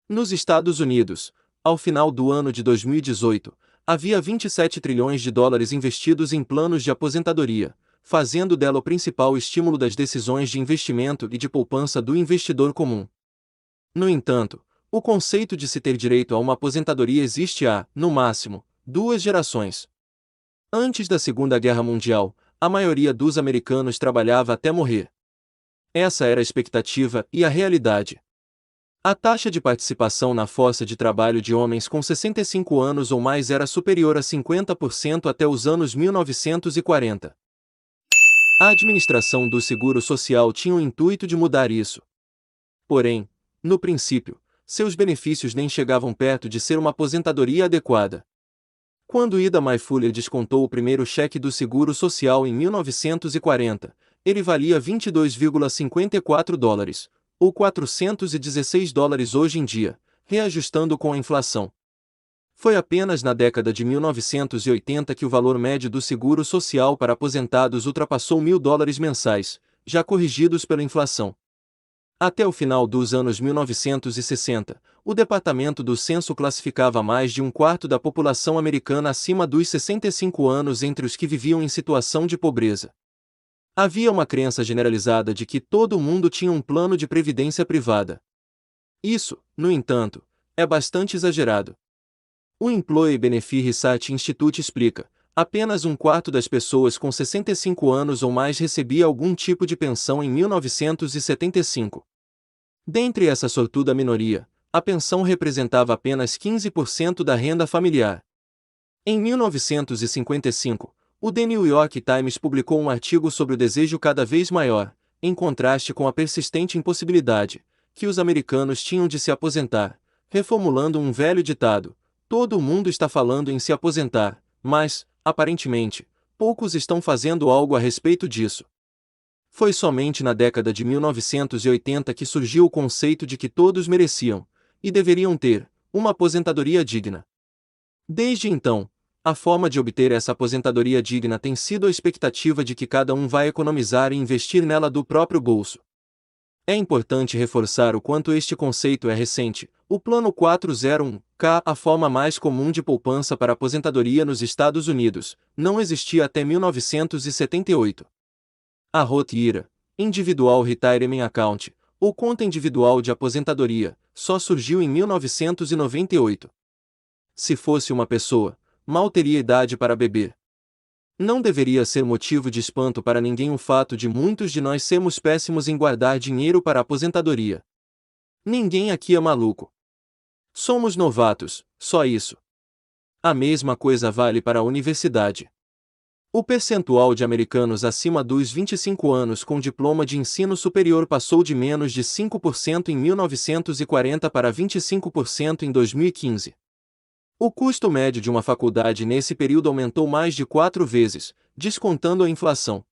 Nos Estados Unidos, ao final do ano de 2018, havia 27 trilhões de dólares investidos em planos de aposentadoria, fazendo dela o principal estímulo das decisões de investimento e de poupança do investidor comum. No entanto, o conceito de se ter direito a uma aposentadoria existe há, no máximo, 2 gerações. Antes da Segunda Guerra Mundial, a maioria dos americanos trabalhava até morrer. Essa era a expectativa e a realidade. A taxa de participação na força de trabalho de homens com 65 anos ou mais era superior a 50% até os anos 1940. A administração do Seguro Social tinha o intuito de mudar isso. Porém, no princípio, seus benefícios nem chegavam perto de ser uma aposentadoria adequada. Quando Ida Mae Fuller descontou o primeiro cheque do Seguro Social em 1940, ele valia 22,54 dólares, ou 416 dólares hoje em dia, reajustando com a inflação. Foi apenas na década de 1980 que o valor médio do seguro social para aposentados ultrapassou $1.000 mensais, já corrigidos pela inflação. Até o final dos anos 1960, o Departamento do Censo classificava mais de um quarto da população americana acima dos 65 anos entre os que viviam em situação de pobreza. Havia uma crença generalizada de que todo mundo tinha um plano de previdência privada. Isso, no entanto, é bastante exagerado. O Employee Benefit Research Institute explica: apenas um quarto das pessoas com 65 anos ou mais recebia algum tipo de pensão em 1975. Dentre essa sortuda minoria, a pensão representava apenas 15% da renda familiar. Em 1955, o The New York Times publicou um artigo sobre o desejo cada vez maior, em contraste com a persistente impossibilidade, que os americanos tinham de se aposentar, reformulando um velho ditado: todo mundo está falando em se aposentar, mas, aparentemente, poucos estão fazendo algo a respeito disso. Foi somente na década de 1980 que surgiu o conceito de que todos mereciam, e deveriam ter, uma aposentadoria digna. Desde então, a forma de obter essa aposentadoria digna tem sido a expectativa de que cada um vai economizar e investir nela do próprio bolso. É importante reforçar o quanto este conceito é recente. O Plano 401(k), a forma mais comum de poupança para aposentadoria nos Estados Unidos, não existia até 1978. A Roth IRA, Individual Retirement Account, ou conta individual de aposentadoria, só surgiu em 1998. Se fosse uma pessoa, mal teria idade para beber. Não deveria ser motivo de espanto para ninguém o fato de muitos de nós sermos péssimos em guardar dinheiro para a aposentadoria. Ninguém aqui é maluco. Somos novatos, só isso. A mesma coisa vale para a universidade. O percentual de americanos acima dos 25 anos com diploma de ensino superior passou de menos de 5% em 1940 para 25% em 2015. O custo médio de uma faculdade nesse período aumentou mais de 4 vezes, descontando a inflação.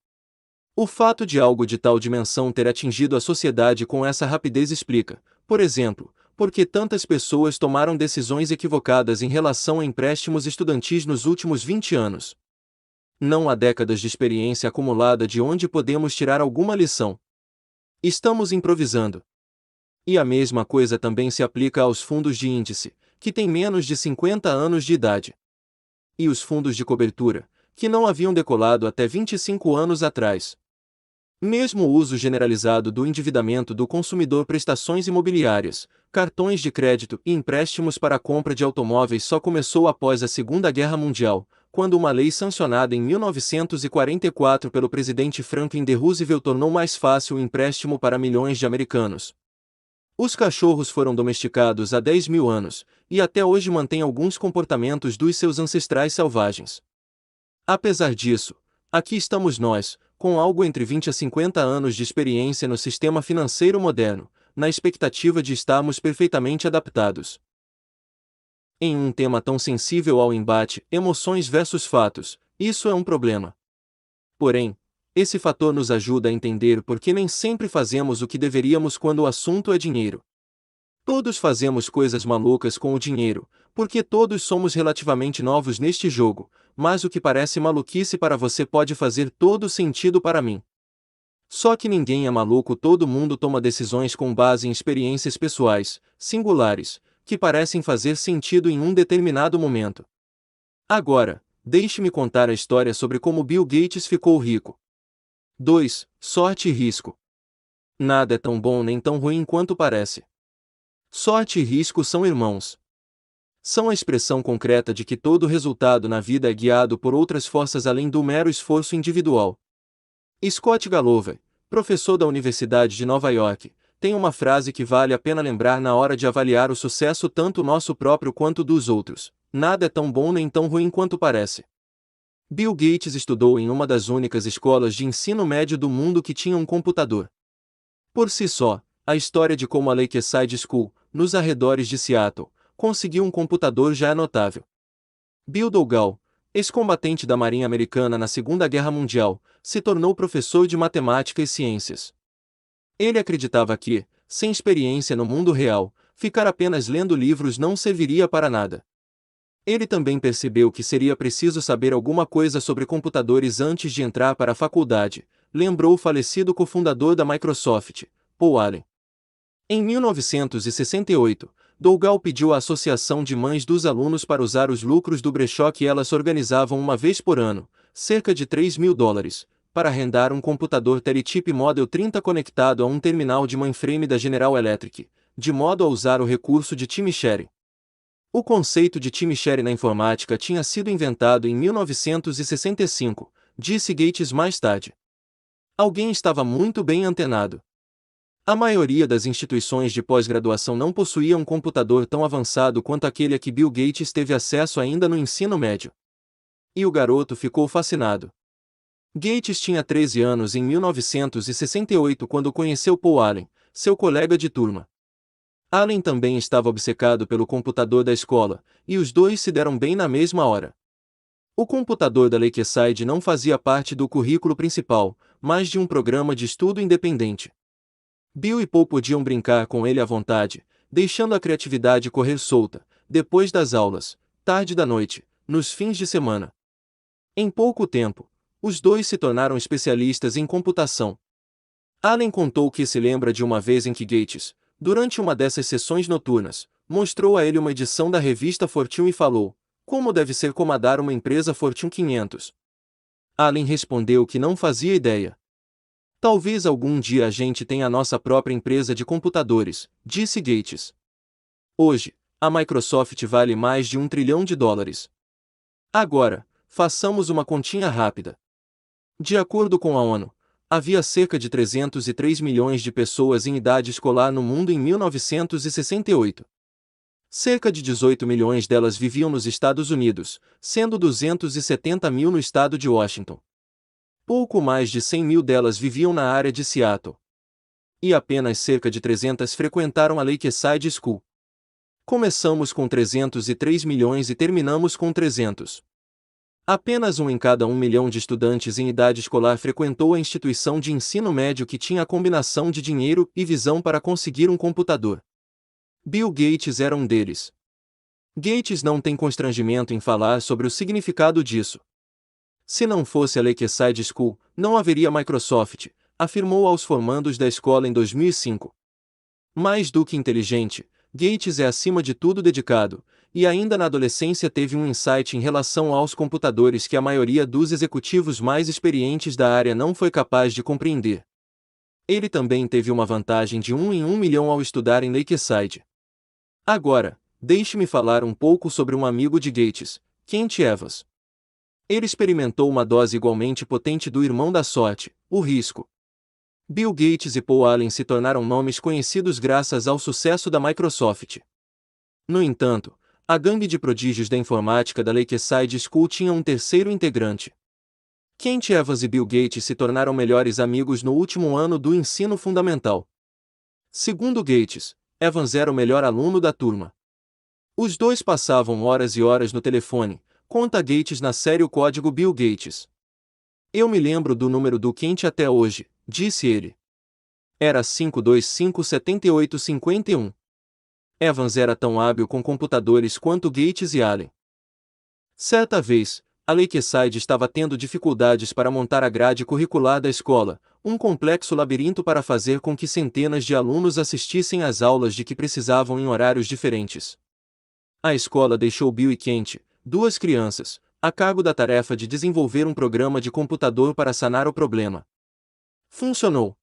O fato de algo de tal dimensão ter atingido a sociedade com essa rapidez explica, por exemplo, por que tantas pessoas tomaram decisões equivocadas em relação a empréstimos estudantis nos últimos 20 anos. Não há décadas de experiência acumulada de onde podemos tirar alguma lição. Estamos improvisando. E a mesma coisa também se aplica aos fundos de índice, que têm menos de 50 anos de idade. E os fundos de cobertura, que não haviam decolado até 25 anos atrás. Mesmo o uso generalizado do endividamento do consumidor, prestações imobiliárias, cartões de crédito e empréstimos para a compra de automóveis só começou após a Segunda Guerra Mundial, quando uma lei sancionada em 1944 pelo presidente Franklin D. Roosevelt tornou mais fácil o empréstimo para milhões de americanos. Os cachorros foram domesticados há 10 mil anos, e até hoje mantêm alguns comportamentos dos seus ancestrais selvagens. Apesar disso, aqui estamos nós, com algo entre 20 a 50 anos de experiência no sistema financeiro moderno, na expectativa de estarmos perfeitamente adaptados. Em um tema tão sensível ao embate, emoções versus fatos, isso é um problema. Porém, esse fator nos ajuda a entender por que nem sempre fazemos o que deveríamos quando o assunto é dinheiro. Todos fazemos coisas malucas com o dinheiro, porque todos somos relativamente novos neste jogo, mas o que parece maluquice para você pode fazer todo sentido para mim. Só que ninguém é maluco, todo mundo toma decisões com base em experiências pessoais, singulares, que parecem fazer sentido em um determinado momento. Agora, deixe-me contar a história sobre como Bill Gates ficou rico. 2. Sorte e risco. Nada é tão bom nem tão ruim quanto parece. Sorte e risco são irmãos. São a expressão concreta de que todo resultado na vida é guiado por outras forças além do mero esforço individual. Scott Galloway, professor da Universidade de Nova York, tem uma frase que vale a pena lembrar na hora de avaliar o sucesso tanto nosso próprio quanto dos outros: nada é tão bom nem tão ruim quanto parece. Bill Gates estudou em uma das únicas escolas de ensino médio do mundo que tinha um computador. Por si só, a história de como a Lakeside School, nos arredores de Seattle, conseguiu um computador já é notável. Bill Dougal, ex-combatente da Marinha Americana na Segunda Guerra Mundial, se tornou professor de matemática e ciências. Ele acreditava que, sem experiência no mundo real, ficar apenas lendo livros não serviria para nada. Ele também percebeu que seria preciso saber alguma coisa sobre computadores antes de entrar para a faculdade, lembrou o falecido cofundador da Microsoft, Paul Allen. Em 1968, Dougal pediu à Associação de Mães dos Alunos para usar os lucros do brechó que elas organizavam uma vez por ano, cerca de $3.000, para arrendar um computador Telechip Model 30 conectado a um terminal de mainframe da General Electric, de modo a usar o recurso de time sharing. O conceito de time sharing na informática tinha sido inventado em 1965, disse Gates mais tarde. Alguém estava muito bem antenado. A maioria das instituições de pós-graduação não possuía um computador tão avançado quanto aquele a que Bill Gates teve acesso ainda no ensino médio. E o garoto ficou fascinado. Gates tinha 13 anos em 1968 quando conheceu Paul Allen, seu colega de turma. Allen também estava obcecado pelo computador da escola, e os dois se deram bem na mesma hora. O computador da Lakeside não fazia parte do currículo principal, mas de um programa de estudo independente. Bill e Paul podiam brincar com ele à vontade, deixando a criatividade correr solta, depois das aulas, tarde da noite, nos fins de semana. Em pouco tempo, os dois se tornaram especialistas em computação. Allen contou que se lembra de uma vez em que Gates, durante uma dessas sessões noturnas, mostrou a ele uma edição da revista Fortune e falou: "Como deve ser comandar uma empresa Fortune 500?" Allen respondeu que não fazia ideia. "Talvez algum dia a gente tenha a nossa própria empresa de computadores", disse Gates. Hoje, a Microsoft vale mais de $1 trilhão. Agora, façamos uma continha rápida. De acordo com a ONU, havia cerca de 303 milhões de pessoas em idade escolar no mundo em 1968. Cerca de 18 milhões delas viviam nos Estados Unidos, sendo 270 mil no estado de Washington. Pouco mais de 100 mil delas viviam na área de Seattle. E apenas cerca de 300 frequentaram a Lakeside School. Começamos com 303 milhões e terminamos com 300. Apenas um em cada 1 milhão de estudantes em idade escolar frequentou a instituição de ensino médio que tinha a combinação de dinheiro e visão para conseguir um computador. Bill Gates era um deles. Gates não tem constrangimento em falar sobre o significado disso. Se não fosse a Lakeside School, não haveria Microsoft, afirmou aos formandos da escola em 2005. Mais do que inteligente, Gates é acima de tudo dedicado, e ainda na adolescência teve um insight em relação aos computadores que a maioria dos executivos mais experientes da área não foi capaz de compreender. Ele também teve uma vantagem de 1 em 1 milhão ao estudar em Lakeside. Agora, deixe-me falar um pouco sobre um amigo de Gates, Kent Evans. Ele experimentou uma dose igualmente potente do irmão da sorte, o risco. Bill Gates e Paul Allen se tornaram nomes conhecidos graças ao sucesso da Microsoft. No entanto, a gangue de prodígios da informática da Lakeside School tinha um terceiro integrante. Kent Evans e Bill Gates se tornaram melhores amigos no último ano do ensino fundamental. Segundo Gates, Evans era o melhor aluno da turma. Os dois passavam horas e horas no telefone, conta Gates na série O Código Bill Gates. Eu me lembro do número do Kent até hoje, disse ele. Era 5257851. Evans era tão hábil com computadores quanto Gates e Allen. Certa vez, a Lakeside estava tendo dificuldades para montar a grade curricular da escola, um complexo labirinto para fazer com que centenas de alunos assistissem às aulas de que precisavam em horários diferentes. A escola deixou Bill e Kent, duas crianças, a cargo da tarefa de desenvolver um programa de computador para sanar o problema. Funcionou.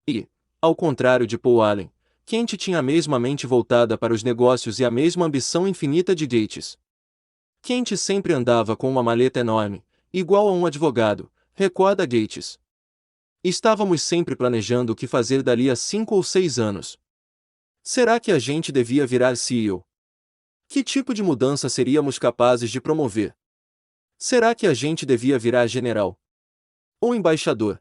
E, ao contrário de Paul Allen, Kent tinha a mesma mente voltada para os negócios e a mesma ambição infinita de Gates. Kent sempre andava com uma maleta enorme, igual a um advogado, recorda Gates. Estávamos sempre planejando o que fazer dali a 5 ou 6 anos. Será que a gente devia virar CEO? Que tipo de mudança seríamos capazes de promover? Será que a gente devia virar general? Ou embaixador?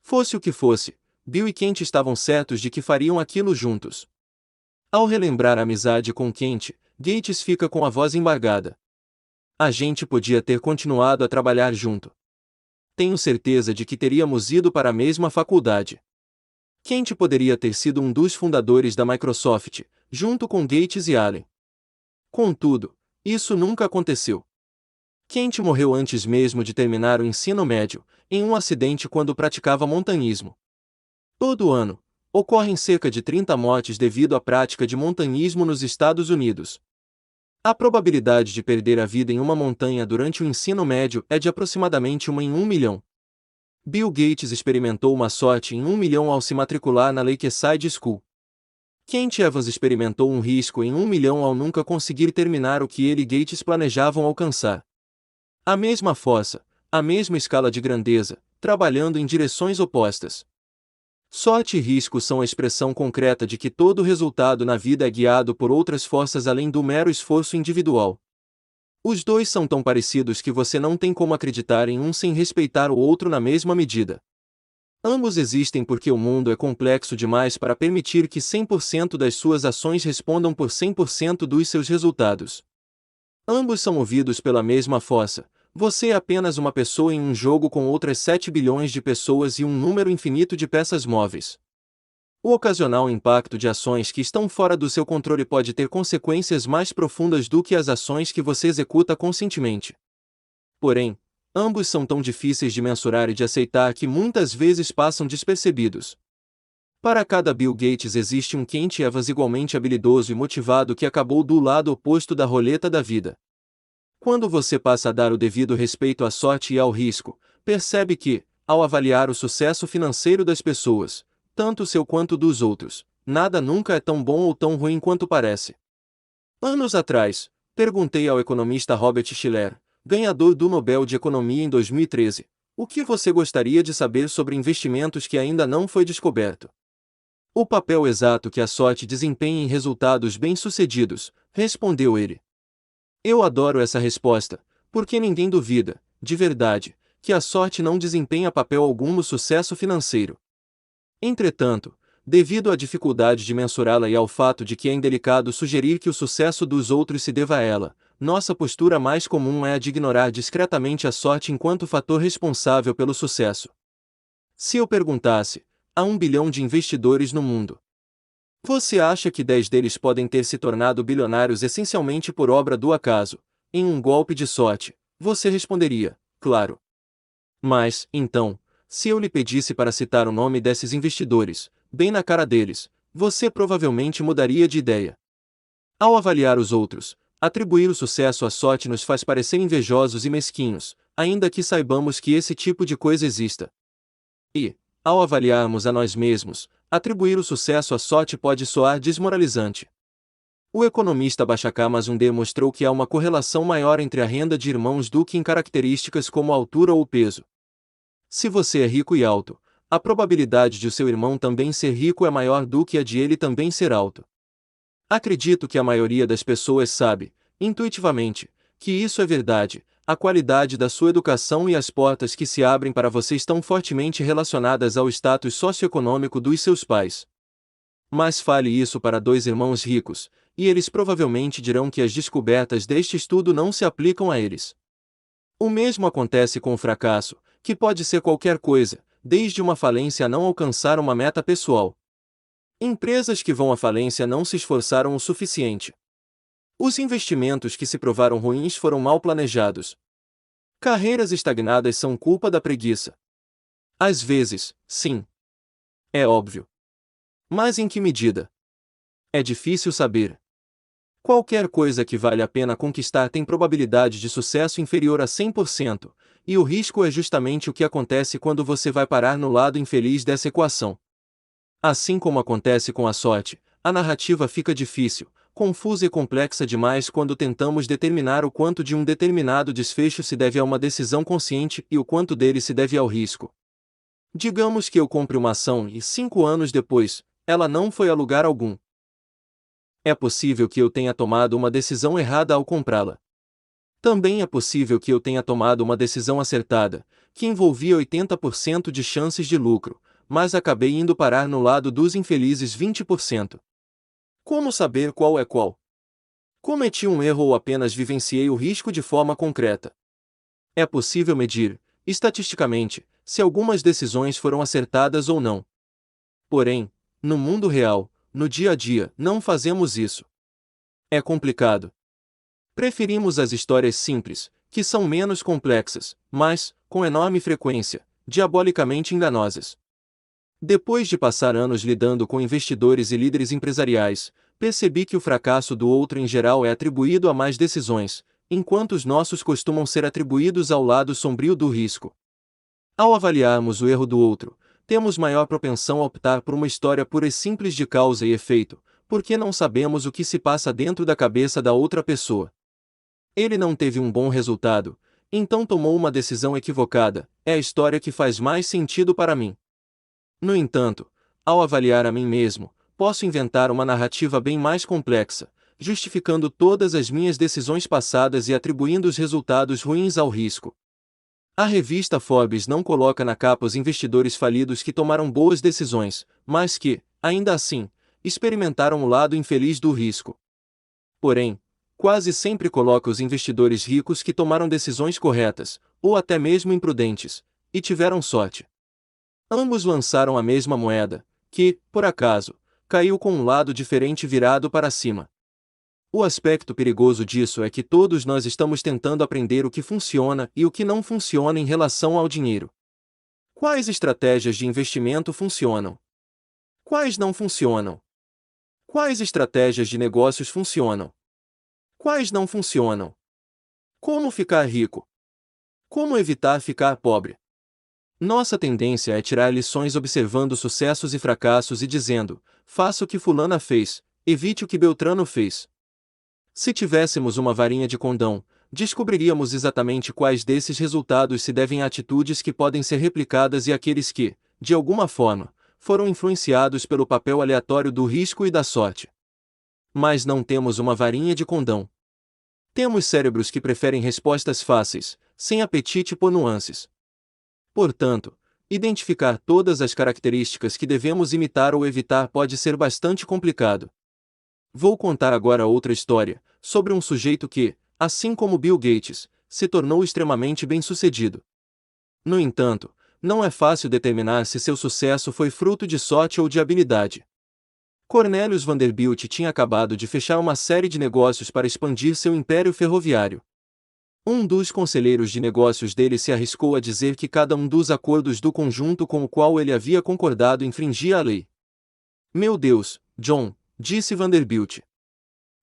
Fosse o que fosse, Bill e Kent estavam certos de que fariam aquilo juntos. Ao relembrar a amizade com Kent, Gates fica com a voz embargada. A gente podia ter continuado a trabalhar junto. Tenho certeza de que teríamos ido para a mesma faculdade. Kent poderia ter sido um dos fundadores da Microsoft, junto com Gates e Allen. Contudo, isso nunca aconteceu. Kent morreu antes mesmo de terminar o ensino médio, em um acidente quando praticava montanhismo. Todo ano, ocorrem cerca de 30 mortes devido à prática de montanhismo nos Estados Unidos. A probabilidade de perder a vida em uma montanha durante o ensino médio é de aproximadamente 1 em 1 milhão. Bill Gates experimentou uma sorte em 1 milhão ao se matricular na Lakeside School. Kent Evans experimentou um risco em 1 milhão ao nunca conseguir terminar o que ele e Gates planejavam alcançar. A mesma força, a mesma escala de grandeza, trabalhando em direções opostas. Sorte e risco são a expressão concreta de que todo resultado na vida é guiado por outras forças além do mero esforço individual. Os dois são tão parecidos que você não tem como acreditar em um sem respeitar o outro na mesma medida. Ambos existem porque o mundo é complexo demais para permitir que 100% das suas ações respondam por 100% dos seus resultados. Ambos são movidos pela mesma força. Você é apenas uma pessoa em um jogo com outras 7 bilhões de pessoas e um número infinito de peças móveis. O ocasional impacto de ações que estão fora do seu controle pode ter consequências mais profundas do que as ações que você executa conscientemente. Porém, ambos são tão difíceis de mensurar e de aceitar que muitas vezes passam despercebidos. Para cada Bill Gates existe um Kent Evans igualmente habilidoso e motivado que acabou do lado oposto da roleta da vida. Quando você passa a dar o devido respeito à sorte e ao risco, percebe que, ao avaliar o sucesso financeiro das pessoas, tanto seu quanto dos outros, nada nunca é tão bom ou tão ruim quanto parece. Anos atrás, perguntei ao economista Robert Shiller, ganhador do Nobel de Economia em 2013, o que você gostaria de saber sobre investimentos que ainda não foi descoberto. O papel exato que a sorte desempenha em resultados bem-sucedidos, respondeu ele. Eu adoro essa resposta, porque ninguém duvida, de verdade, que a sorte não desempenha papel algum no sucesso financeiro. Entretanto, devido à dificuldade de mensurá-la e ao fato de que é indelicado sugerir que o sucesso dos outros se deva a ela, nossa postura mais comum é a de ignorar discretamente a sorte enquanto fator responsável pelo sucesso. Se eu perguntasse, há 1 bilhão de investidores no mundo. Você acha que 10 deles podem ter se tornado bilionários essencialmente por obra do acaso, em um golpe de sorte? Você responderia, claro. Mas, então, se eu lhe pedisse para citar o nome desses investidores, bem na cara deles, você provavelmente mudaria de ideia. Ao avaliar os outros, atribuir o sucesso à sorte nos faz parecer invejosos e mesquinhos, ainda que saibamos que esse tipo de coisa exista. E, ao avaliarmos a nós mesmos, atribuir o sucesso à sorte pode soar desmoralizante. O economista Bashakar Mazumdar mostrou que há uma correlação maior entre a renda de irmãos do que em características como a altura ou o peso. Se você é rico e alto, a probabilidade de o seu irmão também ser rico é maior do que a de ele também ser alto. Acredito que a maioria das pessoas sabe, intuitivamente, que isso é verdade. A qualidade da sua educação e as portas que se abrem para você estão fortemente relacionadas ao status socioeconômico dos seus pais. Mas fale isso para 2 irmãos ricos, e eles provavelmente dirão que as descobertas deste estudo não se aplicam a eles. O mesmo acontece com o fracasso, que pode ser qualquer coisa, desde uma falência a não alcançar uma meta pessoal. Empresas que vão à falência não se esforçaram o suficiente. Os investimentos que se provaram ruins foram mal planejados. Carreiras estagnadas são culpa da preguiça. Às vezes, sim. É óbvio. Mas em que medida? É difícil saber. Qualquer coisa que vale a pena conquistar tem probabilidade de sucesso inferior a 100%, e o risco é justamente o que acontece quando você vai parar no lado infeliz dessa equação. Assim como acontece com a sorte, a narrativa fica difícil, confusa e complexa demais quando tentamos determinar o quanto de um determinado desfecho se deve a uma decisão consciente e o quanto dele se deve ao risco. Digamos que eu compre uma ação e 5 anos depois, ela não foi a lugar algum. É possível que eu tenha tomado uma decisão errada ao comprá-la. Também é possível que eu tenha tomado uma decisão acertada, que envolvia 80% de chances de lucro, mas acabei indo parar no lado dos infelizes 20%. Como saber qual é qual? Cometi um erro ou apenas vivenciei o risco de forma concreta? É possível medir, estatisticamente, se algumas decisões foram acertadas ou não. Porém, no mundo real, no dia a dia, não fazemos isso. É complicado. Preferimos as histórias simples, que são menos complexas, mas, com enorme frequência, diabolicamente enganosas. Depois de passar anos lidando com investidores e líderes empresariais, percebi que o fracasso do outro em geral é atribuído a más decisões, enquanto os nossos costumam ser atribuídos ao lado sombrio do risco. Ao avaliarmos o erro do outro, temos maior propensão a optar por uma história pura e simples de causa e efeito, porque não sabemos o que se passa dentro da cabeça da outra pessoa. Ele não teve um bom resultado, então tomou uma decisão equivocada, é a história que faz mais sentido para mim. No entanto, ao avaliar a mim mesmo, posso inventar uma narrativa bem mais complexa, justificando todas as minhas decisões passadas e atribuindo os resultados ruins ao risco. A revista Forbes não coloca na capa os investidores falidos que tomaram boas decisões, mas que, ainda assim, experimentaram o lado infeliz do risco. Porém, quase sempre coloca os investidores ricos que tomaram decisões corretas, ou até mesmo imprudentes, e tiveram sorte. Ambos lançaram a mesma moeda, que, por acaso, caiu com um lado diferente virado para cima. O aspecto perigoso disso é que todos nós estamos tentando aprender o que funciona e o que não funciona em relação ao dinheiro. Quais estratégias de investimento funcionam? Quais não funcionam? Quais estratégias de negócios funcionam? Quais não funcionam? Como ficar rico? Como evitar ficar pobre? Nossa tendência é tirar lições observando sucessos e fracassos e dizendo, faça o que fulana fez, evite o que Beltrano fez. Se tivéssemos uma varinha de condão, descobriríamos exatamente quais desses resultados se devem a atitudes que podem ser replicadas e aqueles que, de alguma forma, foram influenciados pelo papel aleatório do risco e da sorte. Mas não temos uma varinha de condão. Temos cérebros que preferem respostas fáceis, sem apetite por nuances. Portanto, identificar todas as características que devemos imitar ou evitar pode ser bastante complicado. Vou contar agora outra história, sobre um sujeito que, assim como Bill Gates, se tornou extremamente bem-sucedido. No entanto, não é fácil determinar se seu sucesso foi fruto de sorte ou de habilidade. Cornelius Vanderbilt tinha acabado de fechar uma série de negócios para expandir seu império ferroviário. Um dos conselheiros de negócios dele se arriscou a dizer que cada um dos acordos do conjunto com o qual ele havia concordado infringia a lei. Meu Deus, John, disse Vanderbilt.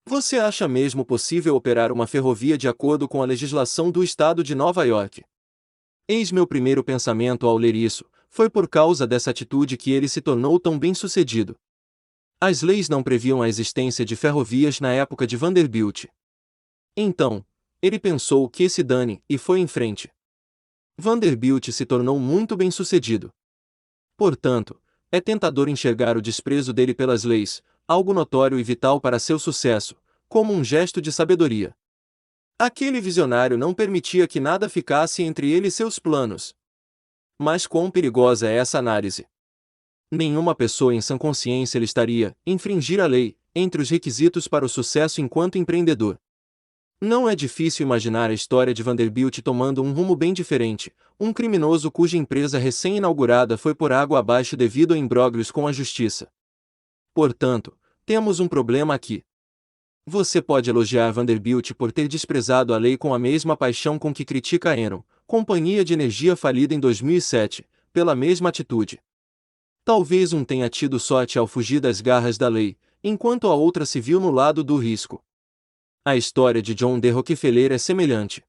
Você acha mesmo possível operar uma ferrovia de acordo com a legislação do estado de Nova York? Eis meu primeiro pensamento ao ler isso, foi por causa dessa atitude que ele se tornou tão bem-sucedido. As leis não previam a existência de ferrovias na época de Vanderbilt. Então, ele pensou que se dane, e foi em frente. Vanderbilt se tornou muito bem-sucedido. Portanto, é tentador enxergar o desprezo dele pelas leis, algo notório e vital para seu sucesso, como um gesto de sabedoria. Aquele visionário não permitia que nada ficasse entre ele e seus planos. Mas quão perigosa é essa análise? Nenhuma pessoa em sã consciência listaria, infringir a lei, entre os requisitos para o sucesso enquanto empreendedor. Não é difícil imaginar a história de Vanderbilt tomando um rumo bem diferente, um criminoso cuja empresa recém-inaugurada foi por água abaixo devido a imbróglios com a justiça. Portanto, temos um problema aqui. Você pode elogiar Vanderbilt por ter desprezado a lei com a mesma paixão com que critica a Enron, companhia de energia falida em 2007, pela mesma atitude. Talvez um tenha tido sorte ao fugir das garras da lei, enquanto a outra se viu no lado do risco. A história de John D. Rockefeller é semelhante.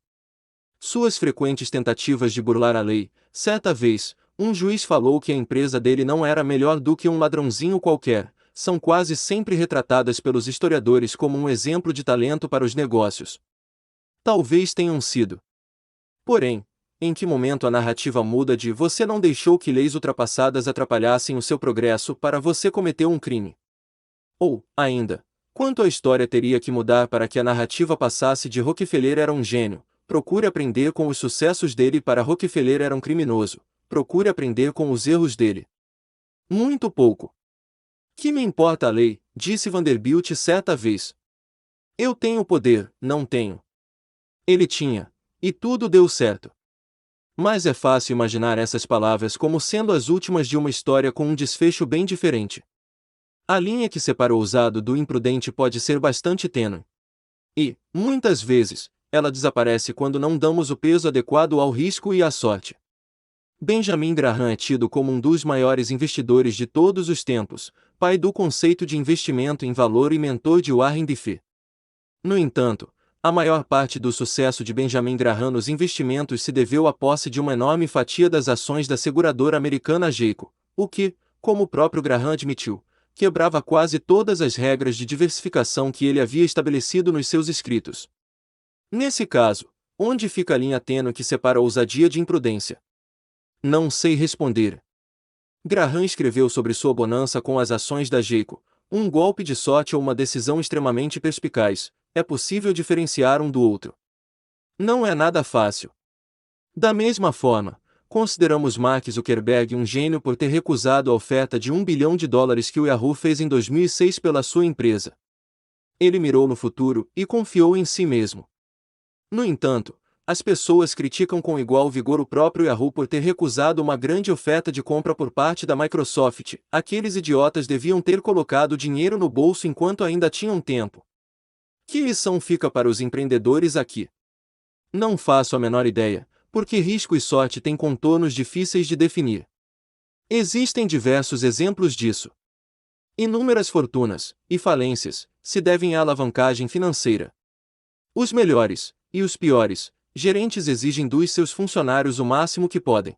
Suas frequentes tentativas de burlar a lei, certa vez, um juiz falou que a empresa dele não era melhor do que um ladrãozinho qualquer, são quase sempre retratadas pelos historiadores como um exemplo de talento para os negócios. Talvez tenham sido. Porém, em que momento a narrativa muda de você não deixou que leis ultrapassadas atrapalhassem o seu progresso para você cometer um crime? Ou, ainda, quanto a história teria que mudar para que a narrativa passasse de Rockefeller era um gênio, procure aprender com os sucessos dele para Rockefeller era um criminoso, procure aprender com os erros dele? Muito pouco. Que me importa a lei, disse Vanderbilt certa vez. Eu tenho poder, não tenho. Ele tinha, e tudo deu certo. Mas é fácil imaginar essas palavras como sendo as últimas de uma história com um desfecho bem diferente. A linha que separa o ousado do imprudente pode ser bastante tênue. E, muitas vezes, ela desaparece quando não damos o peso adequado ao risco e à sorte. Benjamin Graham é tido como um dos maiores investidores de todos os tempos, pai do conceito de investimento em valor e mentor de Warren Buffett. No entanto, a maior parte do sucesso de Benjamin Graham nos investimentos se deveu à posse de uma enorme fatia das ações da seguradora americana Geico, o que, como o próprio Graham admitiu, quebrava quase todas as regras de diversificação que ele havia estabelecido nos seus escritos. Nesse caso, onde fica a linha tênue que separa a ousadia de imprudência? Não sei responder. Graham escreveu sobre sua bonança com as ações da Geico, um golpe de sorte ou uma decisão extremamente perspicaz. É possível diferenciar um do outro. Não é nada fácil. Da mesma forma, consideramos Mark Zuckerberg um gênio por ter recusado a oferta de $1 bilhão que o Yahoo fez em 2006 pela sua empresa. Ele mirou no futuro e confiou em si mesmo. No entanto, as pessoas criticam com igual vigor o próprio Yahoo por ter recusado uma grande oferta de compra por parte da Microsoft. Aqueles idiotas deviam ter colocado dinheiro no bolso enquanto ainda tinham tempo. Que lição fica para os empreendedores aqui? Não faço a menor ideia, porque risco e sorte têm contornos difíceis de definir. Existem diversos exemplos disso. Inúmeras fortunas e falências se devem à alavancagem financeira. Os melhores, e os piores, gerentes exigem dos seus funcionários o máximo que podem.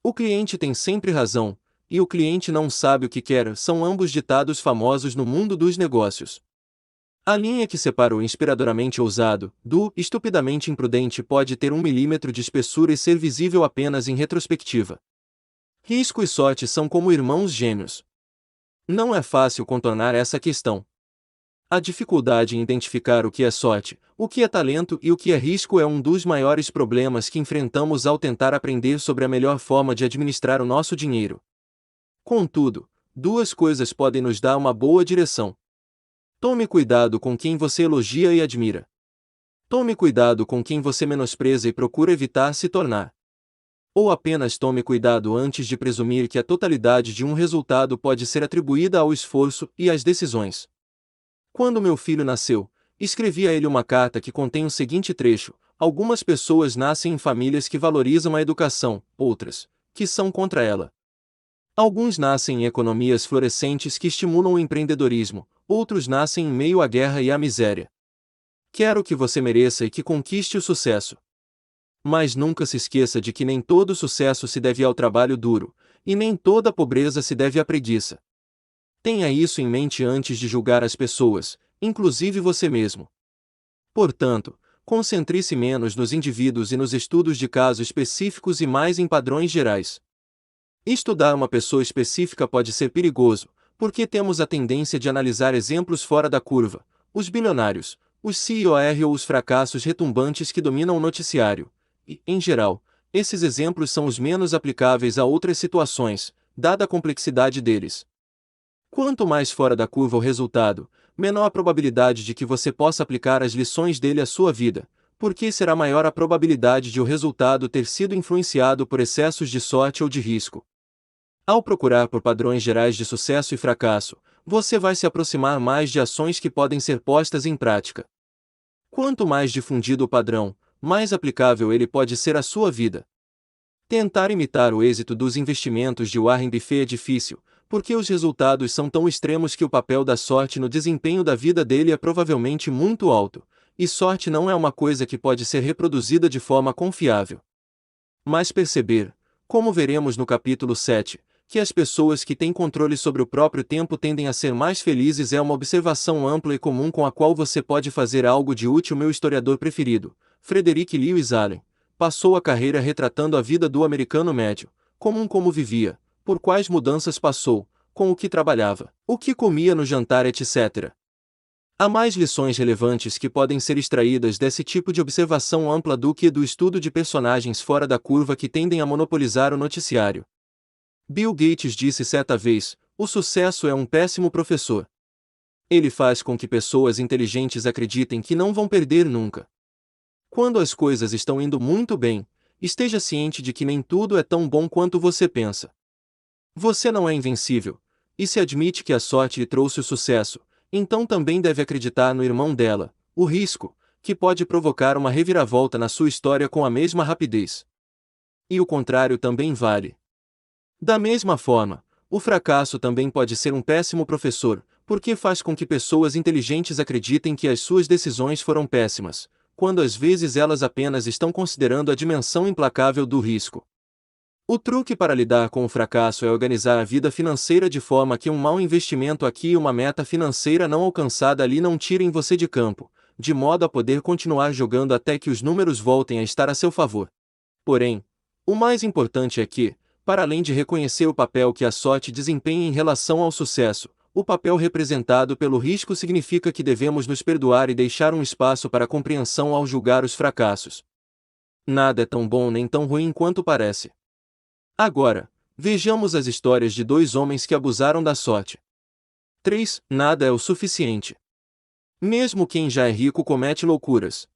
O cliente tem sempre razão, e o cliente não sabe o que quer são ambos ditados famosos no mundo dos negócios. A linha que separa o inspiradoramente ousado do estupidamente imprudente pode ter 1 milímetro de espessura e ser visível apenas em retrospectiva. Risco e sorte são como irmãos gêmeos. Não é fácil contornar essa questão. A dificuldade em identificar o que é sorte, o que é talento e o que é risco é um dos maiores problemas que enfrentamos ao tentar aprender sobre a melhor forma de administrar o nosso dinheiro. Contudo, duas coisas podem nos dar uma boa direção. Tome cuidado com quem você elogia e admira. Tome cuidado com quem você menospreza e procura evitar se tornar. Ou apenas tome cuidado antes de presumir que a totalidade de um resultado pode ser atribuída ao esforço e às decisões. Quando meu filho nasceu, escrevi a ele uma carta que contém o seguinte trecho: algumas pessoas nascem em famílias que valorizam a educação, outras, que são contra ela. Alguns nascem em economias florescentes que estimulam o empreendedorismo, outros nascem em meio à guerra e à miséria. Quero que você mereça e que conquiste o sucesso. Mas nunca se esqueça de que nem todo sucesso se deve ao trabalho duro, e nem toda pobreza se deve à preguiça. Tenha isso em mente antes de julgar as pessoas, inclusive você mesmo. Portanto, concentre-se menos nos indivíduos e nos estudos de casos específicos e mais em padrões gerais. Estudar uma pessoa específica pode ser perigoso, porque temos a tendência de analisar exemplos fora da curva, os bilionários, os CEOs ou os fracassos retumbantes que dominam o noticiário, e, em geral, esses exemplos são os menos aplicáveis a outras situações, dada a complexidade deles. Quanto mais fora da curva o resultado, menor a probabilidade de que você possa aplicar as lições dele à sua vida, porque será maior a probabilidade de o resultado ter sido influenciado por excessos de sorte ou de risco. Ao procurar por padrões gerais de sucesso e fracasso, você vai se aproximar mais de ações que podem ser postas em prática. Quanto mais difundido o padrão, mais aplicável ele pode ser à sua vida. Tentar imitar o êxito dos investimentos de Warren Buffett é difícil, porque os resultados são tão extremos que o papel da sorte no desempenho da vida dele é provavelmente muito alto, e sorte não é uma coisa que pode ser reproduzida de forma confiável. Mas perceber, como veremos no capítulo 7, que as pessoas que têm controle sobre o próprio tempo tendem a ser mais felizes é uma observação ampla e comum com a qual você pode fazer algo de útil. Meu historiador preferido, Frederick Lewis Allen, passou a carreira retratando a vida do americano médio, como vivia, por quais mudanças passou, com o que trabalhava, o que comia no jantar, etc. Há mais lições relevantes que podem ser extraídas desse tipo de observação ampla do que do estudo de personagens fora da curva que tendem a monopolizar o noticiário. Bill Gates disse certa vez: o sucesso é um péssimo professor. Ele faz com que pessoas inteligentes acreditem que não vão perder nunca. Quando as coisas estão indo muito bem, esteja ciente de que nem tudo é tão bom quanto você pensa. Você não é invencível, e se admite que a sorte lhe trouxe o sucesso, então também deve acreditar no irmão dela, o risco, que pode provocar uma reviravolta na sua história com a mesma rapidez. E o contrário também vale. Da mesma forma, o fracasso também pode ser um péssimo professor, porque faz com que pessoas inteligentes acreditem que as suas decisões foram péssimas, quando às vezes elas apenas estão considerando a dimensão implacável do risco. O truque para lidar com o fracasso é organizar a vida financeira de forma que um mau investimento aqui e uma meta financeira não alcançada ali não tirem você de campo, de modo a poder continuar jogando até que os números voltem a estar a seu favor. Porém, o mais importante é que, para além de reconhecer o papel que a sorte desempenha em relação ao sucesso, o papel representado pelo risco significa que devemos nos perdoar e deixar um espaço para compreensão ao julgar os fracassos. Nada é tão bom nem tão ruim quanto parece. Agora, vejamos as histórias de dois homens que abusaram da sorte. 3. Nada é o suficiente. Mesmo quem já é rico comete loucuras.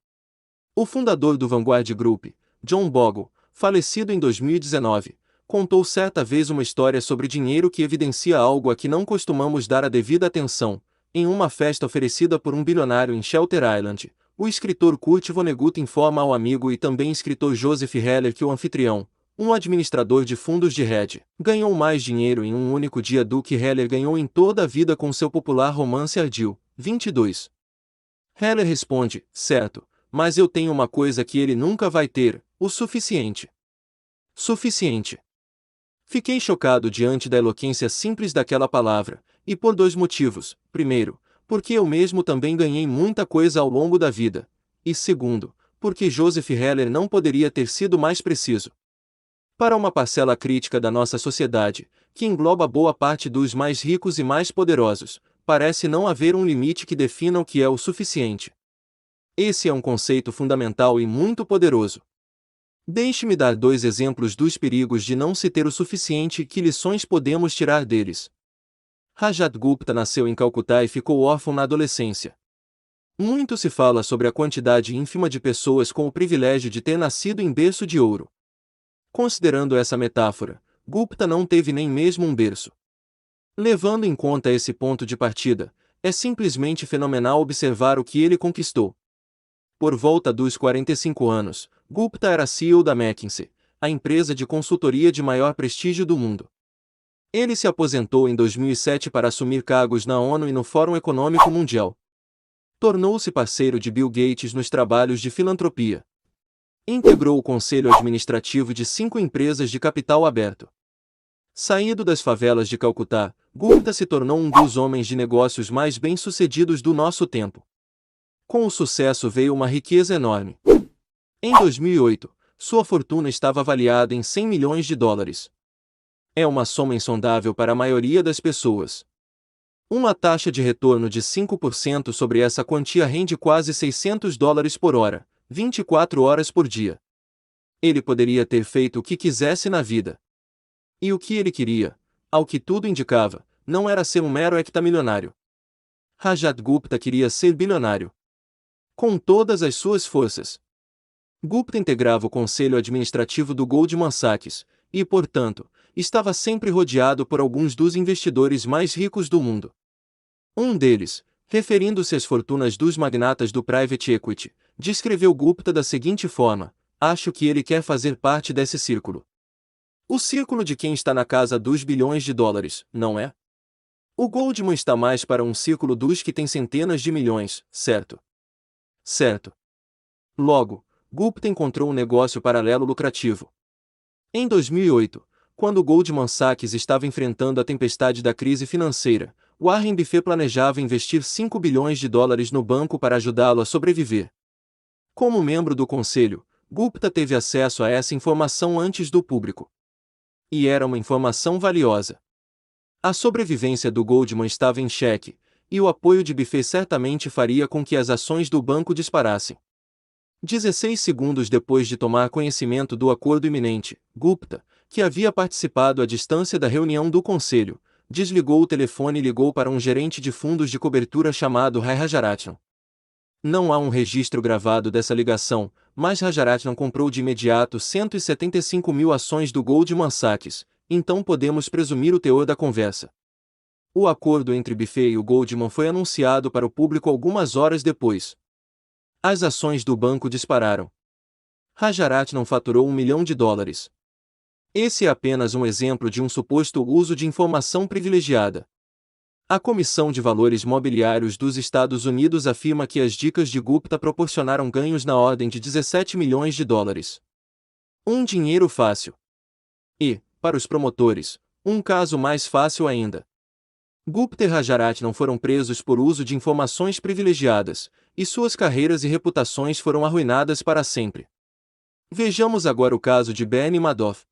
O fundador do Vanguard Group, John Bogle, falecido em 2019, contou certa vez uma história sobre dinheiro que evidencia algo a que não costumamos dar a devida atenção. Em uma festa oferecida por um bilionário em Shelter Island, o escritor Kurt Vonnegut informa ao amigo e também escritor Joseph Heller que o anfitrião, um administrador de fundos de hedge, ganhou mais dinheiro em um único dia do que Heller ganhou em toda a vida com seu popular romance Ardil, 22. Heller responde: certo, mas eu tenho uma coisa que ele nunca vai ter, o suficiente. Suficiente. Fiquei chocado diante da eloquência simples daquela palavra, e por dois motivos. Primeiro, porque eu mesmo também ganhei muita coisa ao longo da vida, e segundo, porque Joseph Heller não poderia ter sido mais preciso. Para uma parcela crítica da nossa sociedade, que engloba boa parte dos mais ricos e mais poderosos, parece não haver um limite que defina o que é o suficiente. Esse é um conceito fundamental e muito poderoso. Deixe-me dar 2 exemplos dos perigos de não se ter o suficiente e que lições podemos tirar deles. Rajat Gupta nasceu em Calcutá e ficou órfão na adolescência. Muito se fala sobre a quantidade ínfima de pessoas com o privilégio de ter nascido em berço de ouro. Considerando essa metáfora, Gupta não teve nem mesmo um berço. Levando em conta esse ponto de partida, é simplesmente fenomenal observar o que ele conquistou. Por volta dos 45 anos, Gupta era CEO da McKinsey, a empresa de consultoria de maior prestígio do mundo. Ele se aposentou em 2007 para assumir cargos na ONU e no Fórum Econômico Mundial. Tornou-se parceiro de Bill Gates nos trabalhos de filantropia. Integrou o conselho administrativo de 5 empresas de capital aberto. Saído das favelas de Calcutá, Gupta se tornou um dos homens de negócios mais bem-sucedidos do nosso tempo. Com o sucesso veio uma riqueza enorme. Em 2008, sua fortuna estava avaliada em 100 milhões de dólares. É uma soma insondável para a maioria das pessoas. Uma taxa de retorno de 5% sobre essa quantia rende quase $600 por hora, 24 horas por dia. Ele poderia ter feito o que quisesse na vida. E o que ele queria, ao que tudo indicava, não era ser um mero hectamilionário. Rajat Gupta queria ser bilionário. Com todas as suas forças. Gupta integrava o conselho administrativo do Goldman Sachs, e, portanto, estava sempre rodeado por alguns dos investidores mais ricos do mundo. Um deles, referindo-se às fortunas dos magnatas do private equity, descreveu Gupta da seguinte forma: acho que ele quer fazer parte desse círculo. O círculo de quem está na casa dos bilhões de dólares, não é? O Goldman está mais para um círculo dos que têm centenas de milhões, certo? Certo. Logo, Gupta encontrou um negócio paralelo lucrativo. Em 2008, quando o Goldman Sachs estava enfrentando a tempestade da crise financeira, Warren Buffett planejava investir 5 bilhões de dólares no banco para ajudá-lo a sobreviver. Como membro do conselho, Gupta teve acesso a essa informação antes do público. E era uma informação valiosa. A sobrevivência do Goldman estava em xeque, e o apoio de Buffett certamente faria com que as ações do banco disparassem. 16 segundos depois de tomar conhecimento do acordo iminente, Gupta, que havia participado à distância da reunião do conselho, desligou o telefone e ligou para um gerente de fundos de cobertura chamado Ray Rajaratnam. Não há um registro gravado dessa ligação, mas Rajaratnam comprou de imediato 175 mil ações do Goldman Sachs, então podemos presumir o teor da conversa. O acordo entre Buffett e o Goldman foi anunciado para o público algumas horas depois. As ações do banco dispararam. Rajaratnam faturou $1 milhão. Esse é apenas um exemplo de um suposto uso de informação privilegiada. A Comissão de Valores Mobiliários dos Estados Unidos afirma que as dicas de Gupta proporcionaram ganhos na ordem de $17 milhões. Um dinheiro fácil. E, para os promotores, um caso mais fácil ainda. Gupta e Rajaratnam foram presos por uso de informações privilegiadas, e suas carreiras e reputações foram arruinadas para sempre. Vejamos agora o caso de Bernie Madoff.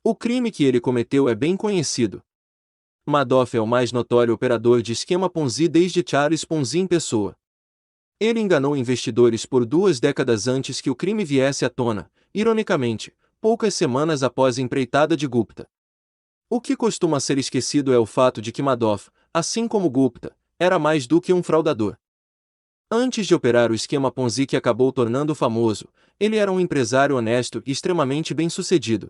O crime que ele cometeu é bem conhecido. Madoff é o mais notório operador de esquema Ponzi desde Charles Ponzi em pessoa. Ele enganou investidores por 2 décadas antes que o crime viesse à tona, ironicamente, poucas semanas após a empreitada de Gupta. O que costuma ser esquecido é o fato de que Madoff, assim como Gupta, era mais do que um fraudador. Antes de operar o esquema Ponzi que acabou tornando famoso, ele era um empresário honesto e extremamente bem-sucedido.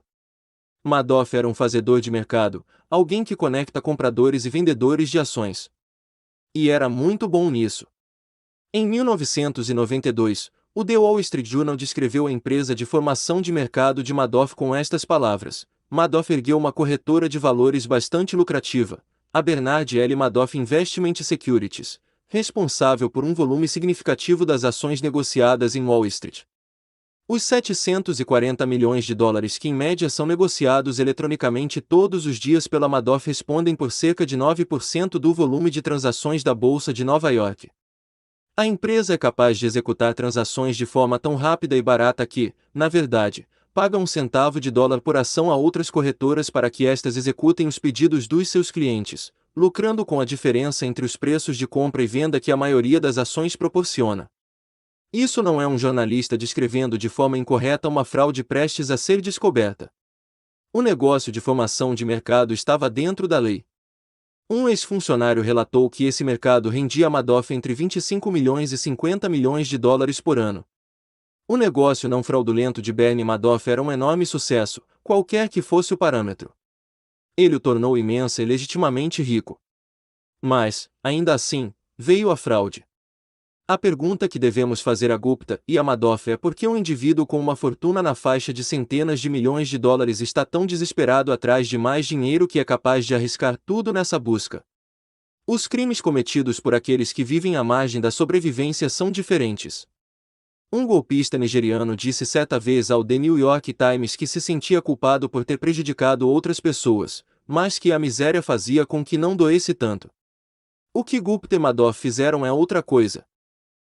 Madoff era um fazedor de mercado, alguém que conecta compradores e vendedores de ações. E era muito bom nisso. Em 1992, o The Wall Street Journal descreveu a empresa de formação de mercado de Madoff com estas palavras: Madoff ergueu uma corretora de valores bastante lucrativa, a Bernard L. Madoff Investment Securities, responsável por um volume significativo das ações negociadas em Wall Street. Os $740 milhões que em média são negociados eletronicamente todos os dias pela Madoff respondem por cerca de 9% do volume de transações da Bolsa de Nova York. A empresa é capaz de executar transações de forma tão rápida e barata que, na verdade, paga $1 por ação a outras corretoras para que estas executem os pedidos dos seus clientes, lucrando com a diferença entre os preços de compra e venda que a maioria das ações proporciona. Isso não é um jornalista descrevendo de forma incorreta uma fraude prestes a ser descoberta. O negócio de formação de mercado estava dentro da lei. Um ex-funcionário relatou que esse mercado rendia a Madoff entre 25 milhões e 50 milhões de dólares por ano. O negócio não fraudulento de Bernie Madoff era um enorme sucesso, qualquer que fosse o parâmetro. Ele o tornou imensa e legitimamente rico. Mas, ainda assim, veio a fraude. A pergunta que devemos fazer a Gupta e a Madoff é por que um indivíduo com uma fortuna na faixa de centenas de milhões de dólares está tão desesperado atrás de mais dinheiro que é capaz de arriscar tudo nessa busca. Os crimes cometidos por aqueles que vivem à margem da sobrevivência são diferentes. Um golpista nigeriano disse certa vez ao The New York Times que se sentia culpado por ter prejudicado outras pessoas, mas que a miséria fazia com que não doesse tanto. O que Gupta e Madoff fizeram é outra coisa.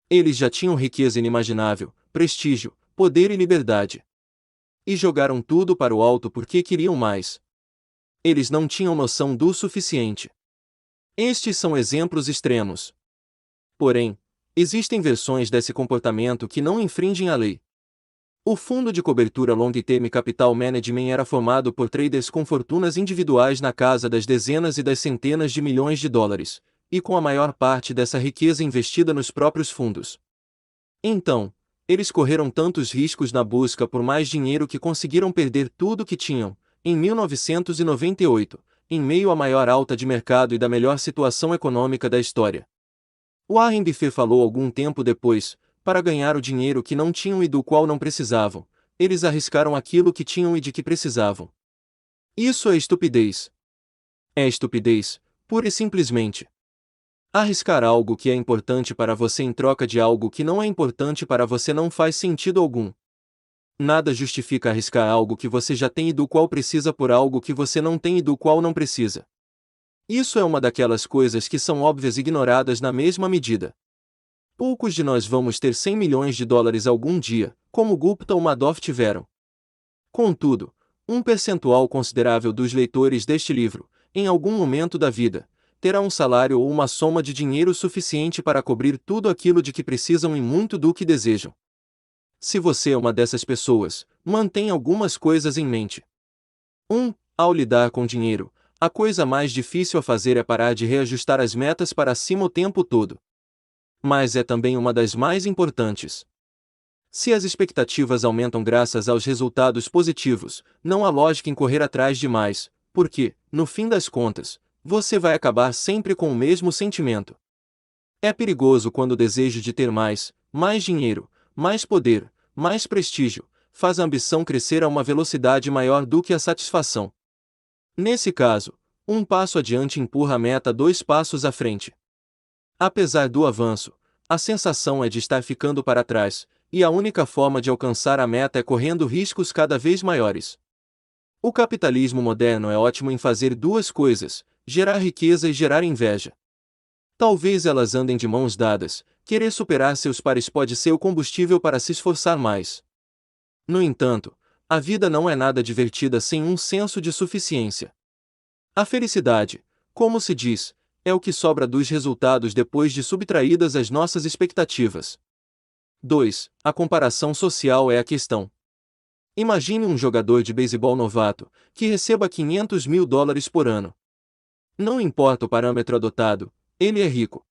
Eles já tinham riqueza inimaginável, prestígio, poder e liberdade. E jogaram tudo para o alto porque queriam mais. Eles não tinham noção do suficiente. Estes são exemplos extremos. Porém, existem versões desse comportamento que não infringem a lei. O fundo de cobertura Long Term Capital Management era formado por traders com fortunas individuais na casa das dezenas e das centenas de milhões de dólares, e com a maior parte dessa riqueza investida nos próprios fundos. Então, eles correram tantos riscos na busca por mais dinheiro que conseguiram perder tudo que tinham, em 1998, em meio à maior alta de mercado e da melhor situação econômica da história. Warren Buffett falou algum tempo depois, para ganhar o dinheiro que não tinham e do qual não precisavam, eles arriscaram aquilo que tinham e de que precisavam. Isso é estupidez. É estupidez, pura e simplesmente. Arriscar algo que é importante para você em troca de algo que não é importante para você não faz sentido algum. Nada justifica arriscar algo que você já tem e do qual precisa por algo que você não tem e do qual não precisa. Isso é uma daquelas coisas que são óbvias e ignoradas na mesma medida. Poucos de nós vamos ter 100 milhões de dólares algum dia, como Gupta ou Madoff tiveram. Contudo, um percentual considerável dos leitores deste livro, em algum momento da vida, terá um salário ou uma soma de dinheiro suficiente para cobrir tudo aquilo de que precisam e muito do que desejam. Se você é uma dessas pessoas, mantenha algumas coisas em mente. 1. Ao lidar com dinheiro, a coisa mais difícil a fazer é parar de reajustar as metas para cima o tempo todo. Mas é também uma das mais importantes. Se as expectativas aumentam graças aos resultados positivos, não há lógica em correr atrás de mais, porque, no fim das contas, você vai acabar sempre com o mesmo sentimento. É perigoso quando o desejo de ter mais dinheiro, mais poder, mais prestígio, faz a ambição crescer a uma velocidade maior do que a satisfação. Nesse caso, um passo adiante empurra a meta 2 passos à frente. Apesar do avanço, a sensação é de estar ficando para trás, e a única forma de alcançar a meta é correndo riscos cada vez maiores. O capitalismo moderno é ótimo em fazer duas coisas: gerar riqueza e gerar inveja. Talvez elas andem de mãos dadas. Querer superar seus pares pode ser o combustível para se esforçar mais. No entanto, a vida não é nada divertida sem um senso de suficiência. A felicidade, como se diz, é o que sobra dos resultados depois de subtraídas as nossas expectativas. 2. A comparação social é a questão. Imagine um jogador de beisebol novato, que receba $500 mil por ano. Não importa o parâmetro adotado, ele é rico.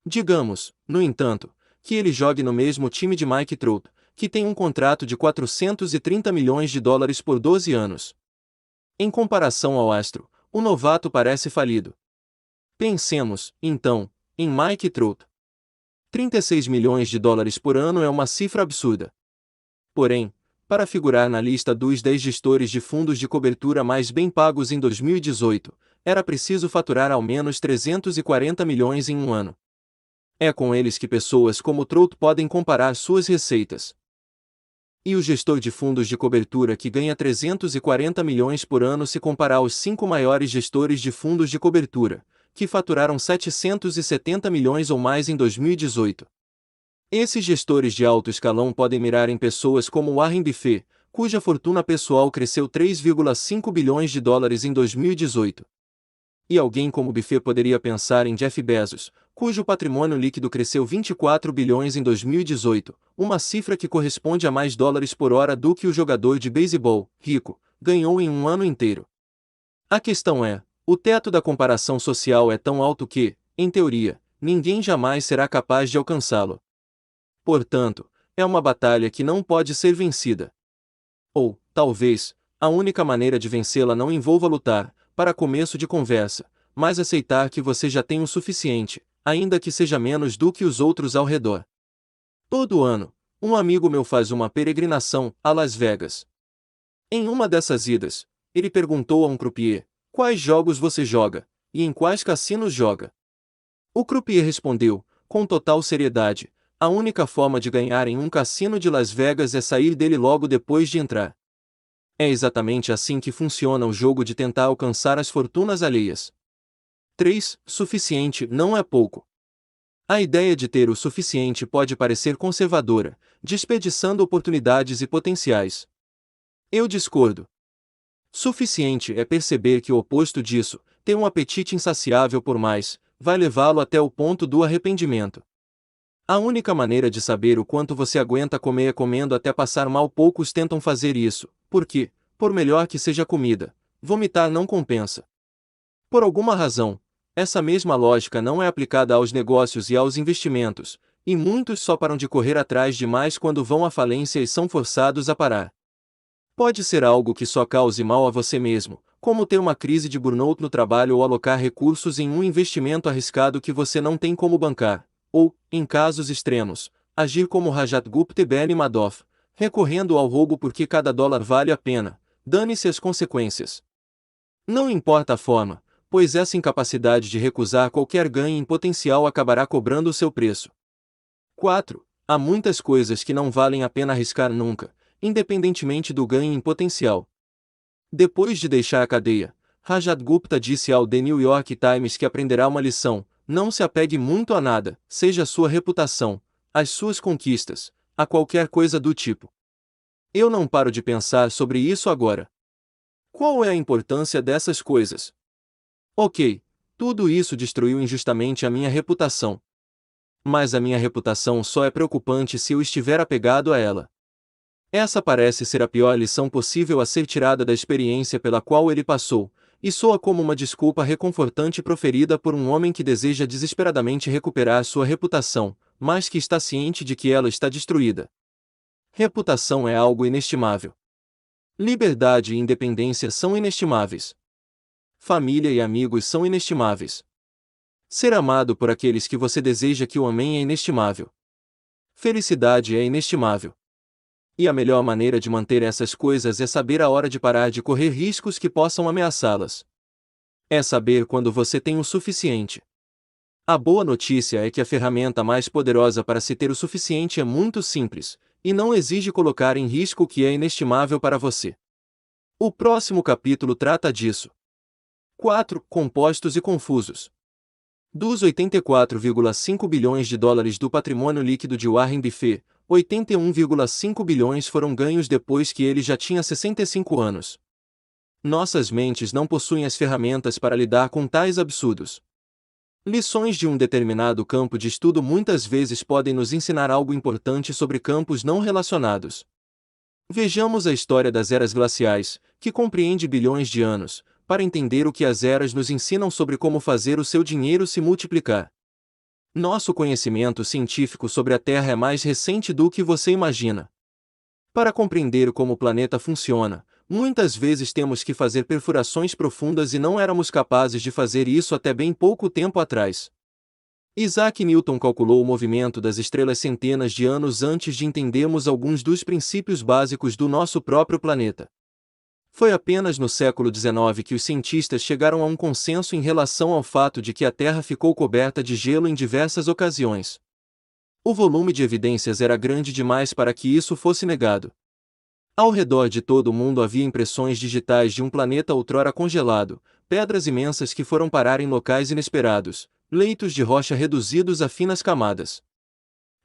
Digamos, no entanto, que ele jogue no mesmo time de Mike Trout, que tem um contrato de $430 milhões por 12 anos. Em comparação ao astro, o novato parece falido. Pensemos, então, em Mike Trout. $36 milhões por ano é uma cifra absurda. Porém, para figurar na lista dos 10 gestores de fundos de cobertura mais bem pagos em 2018, era preciso faturar ao menos 340 milhões em um ano. É com eles que pessoas como Trout podem comparar suas receitas. E o gestor de fundos de cobertura que ganha 340 milhões por ano se comparar aos 5 maiores gestores de fundos de cobertura, que faturaram 770 milhões ou mais em 2018. Esses gestores de alto escalão podem mirar em pessoas como Warren Buffett, cuja fortuna pessoal cresceu 3,5 bilhões de dólares em 2018. E alguém como Buffett poderia pensar em Jeff Bezos, cujo patrimônio líquido cresceu 24 bilhões em 2018, uma cifra que corresponde a mais dólares por hora do que o jogador de beisebol, rico, ganhou em um ano inteiro. A questão é, o teto da comparação social é tão alto que, em teoria, ninguém jamais será capaz de alcançá-lo. Portanto, é uma batalha que não pode ser vencida. Ou, talvez, a única maneira de vencê-la não envolva lutar, para começo de conversa, mas aceitar que você já tem o suficiente, ainda que seja menos do que os outros ao redor. Todo ano, um amigo meu faz uma peregrinação a Las Vegas. Em uma dessas idas, ele perguntou a um croupier: quais jogos você joga, e em quais cassinos joga? O croupier respondeu, com total seriedade: a única forma de ganhar em um cassino de Las Vegas é sair dele logo depois de entrar. É exatamente assim que funciona o jogo de tentar alcançar as fortunas alheias. 3. Suficiente não é pouco. A ideia de ter o suficiente pode parecer conservadora, desperdiçando oportunidades e potenciais. Eu discordo. Suficiente é perceber que o oposto disso, ter um apetite insaciável por mais, vai levá-lo até o ponto do arrependimento. A única maneira de saber o quanto você aguenta comer é comendo até passar mal. Poucos tentam fazer isso, porque, por melhor que seja a comida, vomitar não compensa. Por alguma razão, essa mesma lógica não é aplicada aos negócios e aos investimentos, e muitos só param de correr atrás demais quando vão à falência e são forçados a parar. Pode ser algo que só cause mal a você mesmo, como ter uma crise de burnout no trabalho ou alocar recursos em um investimento arriscado que você não tem como bancar. Ou, em casos extremos, agir como Rajat Gupta e Bernie Madoff, recorrendo ao roubo porque cada dólar vale a pena, dane-se as consequências. Não importa a forma, pois essa incapacidade de recusar qualquer ganho em potencial acabará cobrando o seu preço. 4. Há muitas coisas que não valem a pena arriscar nunca, independentemente do ganho em potencial. Depois de deixar a cadeia, Rajat Gupta disse ao The New York Times que aprenderá uma lição: não se apegue muito a nada, seja a sua reputação, as suas conquistas, a qualquer coisa do tipo. Eu não paro de pensar sobre isso agora. Qual é a importância dessas coisas? Ok, tudo isso destruiu injustamente a minha reputação. Mas a minha reputação só é preocupante se eu estiver apegado a ela. Essa parece ser a pior lição possível a ser tirada da experiência pela qual ele passou, e soa como uma desculpa reconfortante proferida por um homem que deseja desesperadamente recuperar sua reputação, mas que está ciente de que ela está destruída. Reputação é algo inestimável. Liberdade e independência são inestimáveis. Família e amigos são inestimáveis. Ser amado por aqueles que você deseja que o amem é inestimável. Felicidade é inestimável. E a melhor maneira de manter essas coisas é saber a hora de parar de correr riscos que possam ameaçá-las. É saber quando você tem o suficiente. A boa notícia é que a ferramenta mais poderosa para se ter o suficiente é muito simples, e não exige colocar em risco o que é inestimável para você. O próximo capítulo trata disso. 4. Compostos e confusos. Dos 84,5 bilhões de dólares do patrimônio líquido de Warren Buffett, 81,5 bilhões foram ganhos depois que ele já tinha 65 anos. Nossas mentes não possuem as ferramentas para lidar com tais absurdos. Lições de um determinado campo de estudo muitas vezes podem nos ensinar algo importante sobre campos não relacionados. Vejamos a história das eras glaciais, que compreende bilhões de anos, para entender o que as eras nos ensinam sobre como fazer o seu dinheiro se multiplicar. Nosso conhecimento científico sobre a Terra é mais recente do que você imagina. Para compreender como o planeta funciona, muitas vezes temos que fazer perfurações profundas e não éramos capazes de fazer isso até bem pouco tempo atrás. Isaac Newton calculou o movimento das estrelas centenas de anos antes de entendermos alguns dos princípios básicos do nosso próprio planeta. Foi apenas no século XIX que os cientistas chegaram a um consenso em relação ao fato de que a Terra ficou coberta de gelo em diversas ocasiões. O volume de evidências era grande demais para que isso fosse negado. Ao redor de todo o mundo havia impressões digitais de um planeta outrora congelado, pedras imensas que foram parar em locais inesperados, leitos de rocha reduzidos a finas camadas.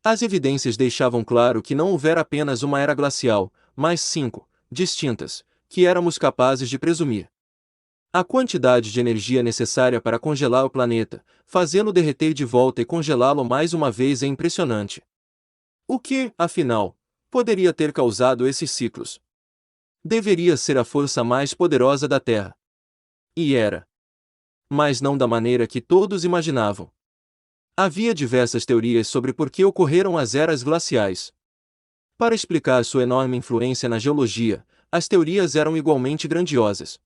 As evidências deixavam claro que não houvera apenas uma era glacial, mas 5, distintas, que éramos capazes de presumir. A quantidade de energia necessária para congelar o planeta, fazê-lo derreter de volta e congelá-lo mais uma vez é impressionante. O que, afinal, poderia ter causado esses ciclos? Deveria ser a força mais poderosa da Terra. E era. Mas não da maneira que todos imaginavam. Havia diversas teorias sobre por que ocorreram as eras glaciais. Para explicar sua enorme influência na geologia, as teorias eram igualmente grandiosas.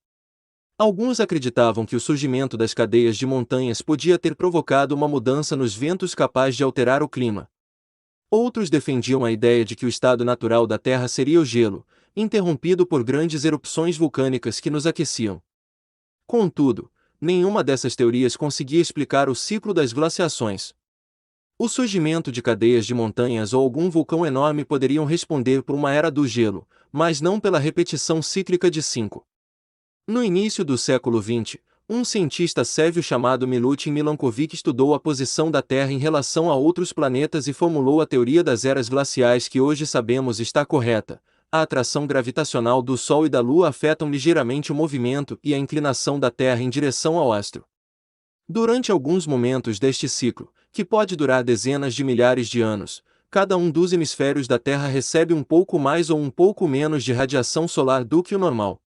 Alguns acreditavam que o surgimento das cadeias de montanhas podia ter provocado uma mudança nos ventos capaz de alterar o clima. Outros defendiam a ideia de que o estado natural da Terra seria o gelo, interrompido por grandes erupções vulcânicas que nos aqueciam. Contudo, nenhuma dessas teorias conseguia explicar o ciclo das glaciações. O surgimento de cadeias de montanhas ou algum vulcão enorme poderiam responder por uma era do gelo, mas não pela repetição cíclica de 5. No início do século XX, um cientista sérvio chamado Milutin Milankovic estudou a posição da Terra em relação a outros planetas e formulou a teoria das eras glaciais que hoje sabemos está correta. A atração gravitacional do Sol e da Lua afetam ligeiramente o movimento e a inclinação da Terra em direção ao astro. Durante alguns momentos deste ciclo, que pode durar dezenas de milhares de anos, cada um dos hemisférios da Terra recebe um pouco mais ou um pouco menos de radiação solar do que o normal.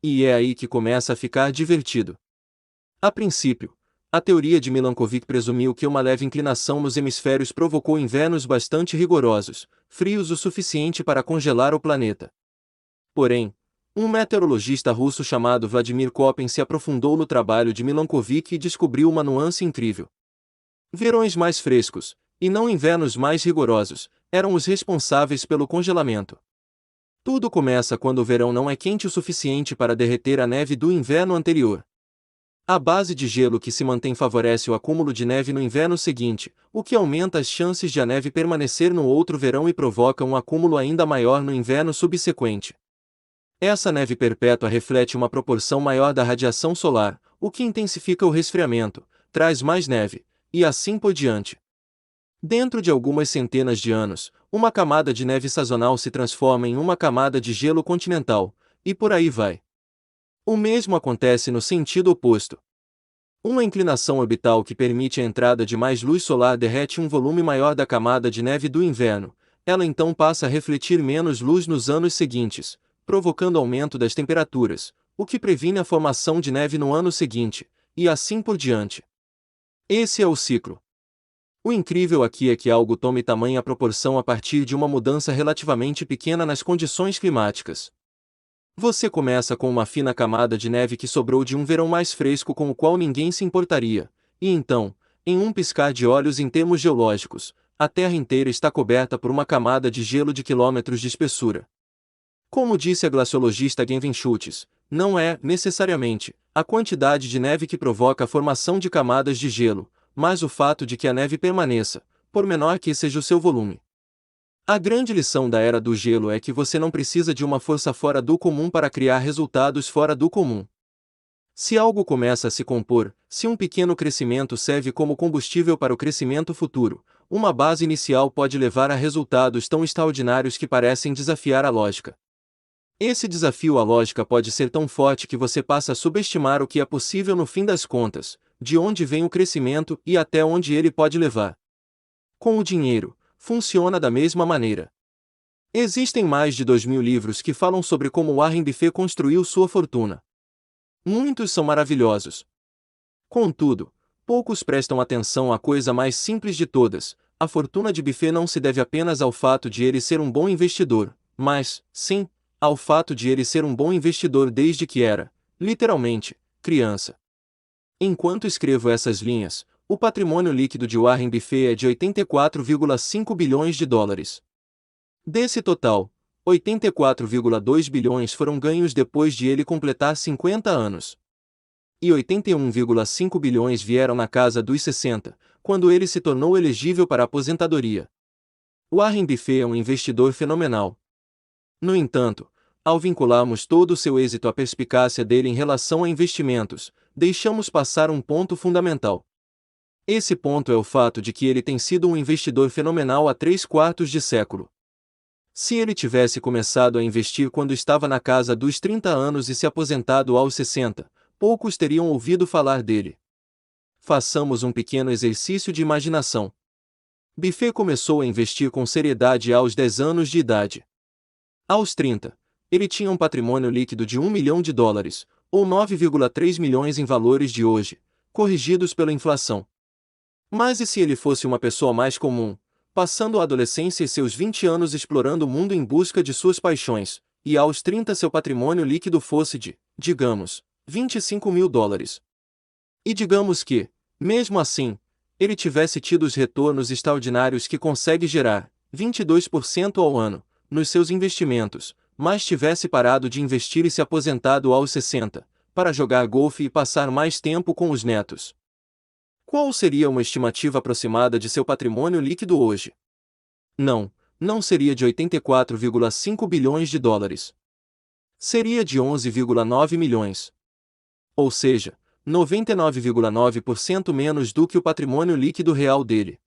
E é aí que começa a ficar divertido. A princípio, a teoria de Milankovic presumiu que uma leve inclinação nos hemisférios provocou invernos bastante rigorosos, frios o suficiente para congelar o planeta. Porém, um meteorologista russo chamado Vladimir Koppen se aprofundou no trabalho de Milankovic e descobriu uma nuance incrível. Verões mais frescos, e não invernos mais rigorosos, eram os responsáveis pelo congelamento. Tudo começa quando o verão não é quente o suficiente para derreter a neve do inverno anterior. A base de gelo que se mantém favorece o acúmulo de neve no inverno seguinte, o que aumenta as chances de a neve permanecer no outro verão e provoca um acúmulo ainda maior no inverno subsequente. Essa neve perpétua reflete uma proporção maior da radiação solar, o que intensifica o resfriamento, traz mais neve, e assim por diante. Dentro de algumas centenas de anos, uma camada de neve sazonal se transforma em uma camada de gelo continental, e por aí vai. O mesmo acontece no sentido oposto. Uma inclinação orbital que permite a entrada de mais luz solar derrete um volume maior da camada de neve do inverno, ela então passa a refletir menos luz nos anos seguintes, provocando aumento das temperaturas, o que previne a formação de neve no ano seguinte, e assim por diante. Esse é o ciclo. O incrível aqui é que algo tome tamanha proporção a partir de uma mudança relativamente pequena nas condições climáticas. Você começa com uma fina camada de neve que sobrou de um verão mais fresco com o qual ninguém se importaria, e então, em um piscar de olhos em termos geológicos, a Terra inteira está coberta por uma camada de gelo de quilômetros de espessura. Como disse a glaciologista Genvin Schultz, não é, necessariamente, a quantidade de neve que provoca a formação de camadas de gelo, mas o fato de que a neve permaneça, por menor que seja o seu volume. A grande lição da era do gelo é que você não precisa de uma força fora do comum para criar resultados fora do comum. Se algo começa a se compor, se um pequeno crescimento serve como combustível para o crescimento futuro, uma base inicial pode levar a resultados tão extraordinários que parecem desafiar a lógica. Esse desafio à lógica pode ser tão forte que você passa a subestimar o que é possível no fim das contas, de onde vem o crescimento e até onde ele pode levar. Com o dinheiro, funciona da mesma maneira. Existem mais de 2.000 livros que falam sobre como Warren Buffett construiu sua fortuna. Muitos são maravilhosos. Contudo, poucos prestam atenção à coisa mais simples de todas: a fortuna de Buffett não se deve apenas ao fato de ele ser um bom investidor, mas, sim, ao fato de ele ser um bom investidor desde que era, literalmente, criança. Enquanto escrevo essas linhas, o patrimônio líquido de Warren Buffett é de 84,5 bilhões de dólares. Desse total, 84,2 bilhões foram ganhos depois de ele completar 50 anos. E 81,5 bilhões vieram na casa dos 60, quando ele se tornou elegível para a aposentadoria. Warren Buffett é um investidor fenomenal. No entanto, ao vincularmos todo o seu êxito à perspicácia dele em relação a investimentos, deixamos passar um ponto fundamental. Esse ponto é o fato de que ele tem sido um investidor fenomenal há 3/4 de século. Se ele tivesse começado a investir quando estava na casa dos 30 anos e se aposentado aos 60, poucos teriam ouvido falar dele. Façamos um pequeno exercício de imaginação. Buffett começou a investir com seriedade aos 10 anos de idade. Aos 30, ele tinha um patrimônio líquido de US$ 1 milhão, ou 9,3 milhões em valores de hoje, corrigidos pela inflação. Mas e se ele fosse uma pessoa mais comum, passando a adolescência e seus 20 anos explorando o mundo em busca de suas paixões, e aos 30 seu patrimônio líquido fosse de, digamos, US$ 25 mil? E digamos que, mesmo assim, ele tivesse tido os retornos extraordinários que consegue gerar, 22% ao ano, nos seus investimentos, mas tivesse parado de investir e se aposentado aos 60, para jogar golfe e passar mais tempo com os netos. Qual seria uma estimativa aproximada de seu patrimônio líquido hoje? Não seria de 84,5 bilhões de dólares. Seria de 11,9 milhões. Ou seja, 99,9% menos do que o patrimônio líquido real dele.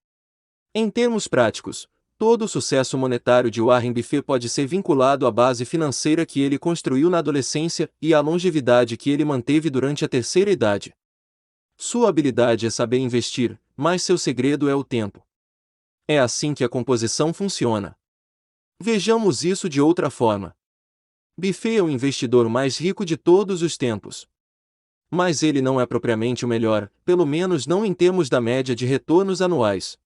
Em termos práticos, todo o sucesso monetário de Warren Buffett pode ser vinculado à base financeira que ele construiu na adolescência e à longevidade que ele manteve durante a terceira idade. Sua habilidade é saber investir, mas seu segredo é o tempo. É assim que a composição funciona. Vejamos isso de outra forma. Buffett é o investidor mais rico de todos os tempos. Mas ele não é propriamente o melhor, pelo menos não em termos da média de retornos anuais.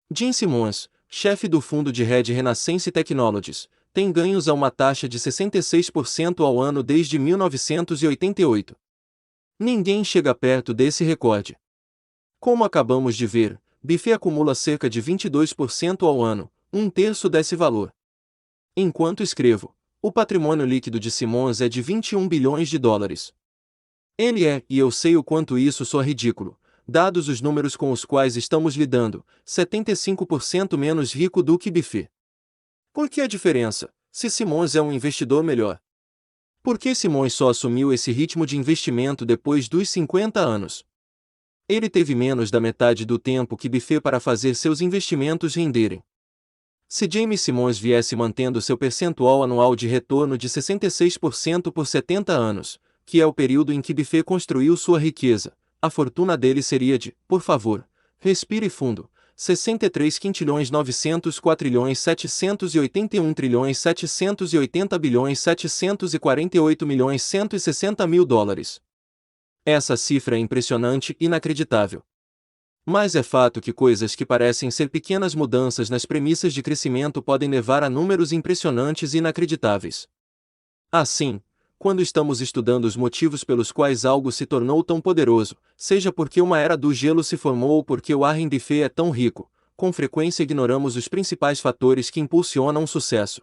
Gene Simmons, chefe do fundo de hedge Renaissance Technologies, tem ganhos a uma taxa de 66% ao ano desde 1988. Ninguém chega perto desse recorde. Como acabamos de ver, Buffett acumula cerca de 22% ao ano, um terço desse valor. Enquanto escrevo, o patrimônio líquido de Simmons é de 21 bilhões de dólares. Ele é, e eu sei o quanto isso soa ridículo, dados os números com os quais estamos lidando, 75% menos rico do que Buffett. Por que a diferença, se Simmons é um investidor melhor? Por que Simmons só assumiu esse ritmo de investimento depois dos 50 anos? Ele teve menos da metade do tempo que Buffett para fazer seus investimentos renderem. Se James Simmons viesse mantendo seu percentual anual de retorno de 66% por 70 anos, que é o período em que Buffett construiu sua riqueza, a fortuna dele seria de, por favor, respire fundo, 63 quintilhões 904 trilhões 781 trilhões 780 bilhões 748 milhões 160 mil dólares. Essa cifra é impressionante e inacreditável. Mas é fato que coisas que parecem ser pequenas mudanças nas premissas de crescimento podem levar a números impressionantes e inacreditáveis. Assim, quando estamos estudando os motivos pelos quais algo se tornou tão poderoso, seja porque uma era do gelo se formou ou porque Warren Buffett é tão rico, com frequência ignoramos os principais fatores que impulsionam o sucesso.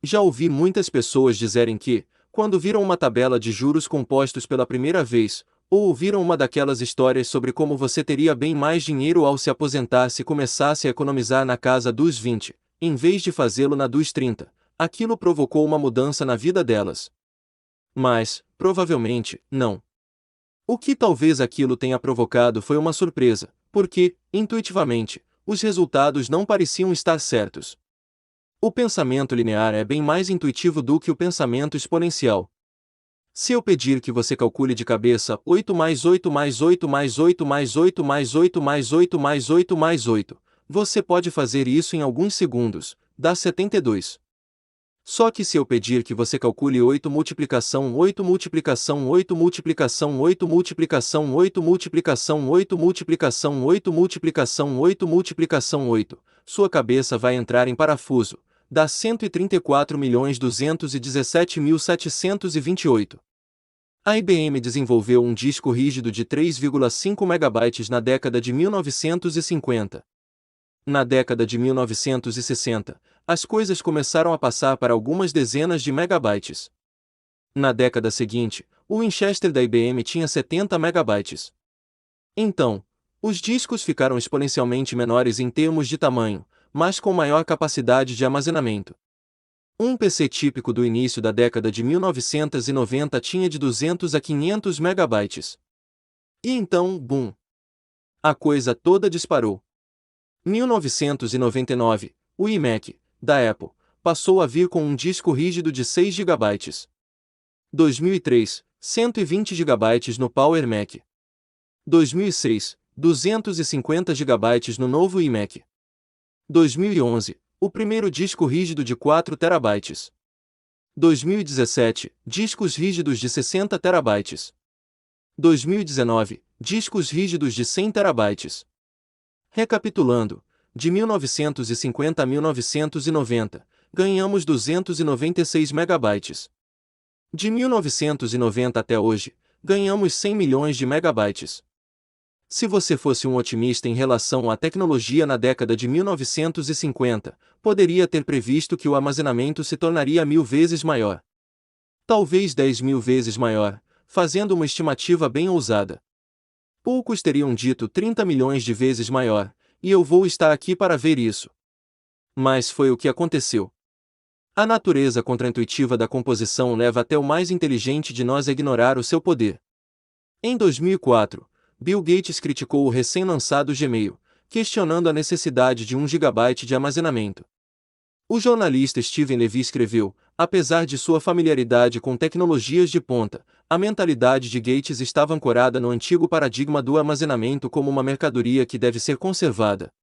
Já ouvi muitas pessoas dizerem que, quando viram uma tabela de juros compostos pela primeira vez, ou ouviram uma daquelas histórias sobre como você teria bem mais dinheiro ao se aposentar se começasse a economizar na casa dos 20, em vez de fazê-lo na dos 30, aquilo provocou uma mudança na vida delas. Mas, provavelmente, não. O que talvez aquilo tenha provocado foi uma surpresa, porque, intuitivamente, os resultados não pareciam estar certos. O pensamento linear é bem mais intuitivo do que o pensamento exponencial. Se eu pedir que você calcule de cabeça 8 mais 8 mais 8 mais 8 mais 8 mais 8 mais 8 mais 8 mais 8, você pode fazer isso em alguns segundos, dá 72. Só que se eu pedir que você calcule 8 multiplicação 8 multiplicação 8 multiplicação 8 multiplicação 8 multiplicação 8 multiplicação 8 multiplicação 8 multiplicação 8, sua cabeça vai entrar em parafuso, dá 134.217.728. A IBM desenvolveu um disco rígido de 3,5 MB na década de 1950. Na década de 1960, as coisas começaram a passar para algumas dezenas de megabytes. Na década seguinte, o Winchester da IBM tinha 70 megabytes. Então, os discos ficaram exponencialmente menores em termos de tamanho, mas com maior capacidade de armazenamento. Um PC típico do início da década de 1990 tinha de 200 a 500 megabytes. E então, boom! A coisa toda disparou. 1999, o iMac, da Apple, passou a vir com um disco rígido de 6 GB. 2003, 120 GB no Power Mac. 2006, 250 GB no novo iMac. 2011, o primeiro disco rígido de 4 TB. 2017, discos rígidos de 60 TB. 2019, discos rígidos de 100 TB. Recapitulando, de 1950 a 1990, ganhamos 296 MB. De 1990 até hoje, ganhamos 100 milhões de megabytes. Se você fosse um otimista em relação à tecnologia na década de 1950, poderia ter previsto que o armazenamento se tornaria 1000 vezes maior. Talvez 10.000 vezes maior, fazendo uma estimativa bem ousada. Poucos teriam dito 30 milhões de vezes maior, e eu vou estar aqui para ver isso. Mas foi o que aconteceu. A natureza contraintuitiva da composição leva até o mais inteligente de nós a ignorar o seu poder. Em 2004, Bill Gates criticou o recém-lançado Gmail, questionando a necessidade de 1 GB de armazenamento. O jornalista Steven Levy escreveu: apesar de sua familiaridade com tecnologias de ponta, a mentalidade de Gates estava ancorada no antigo paradigma do armazenamento como uma mercadoria que deve ser conservada.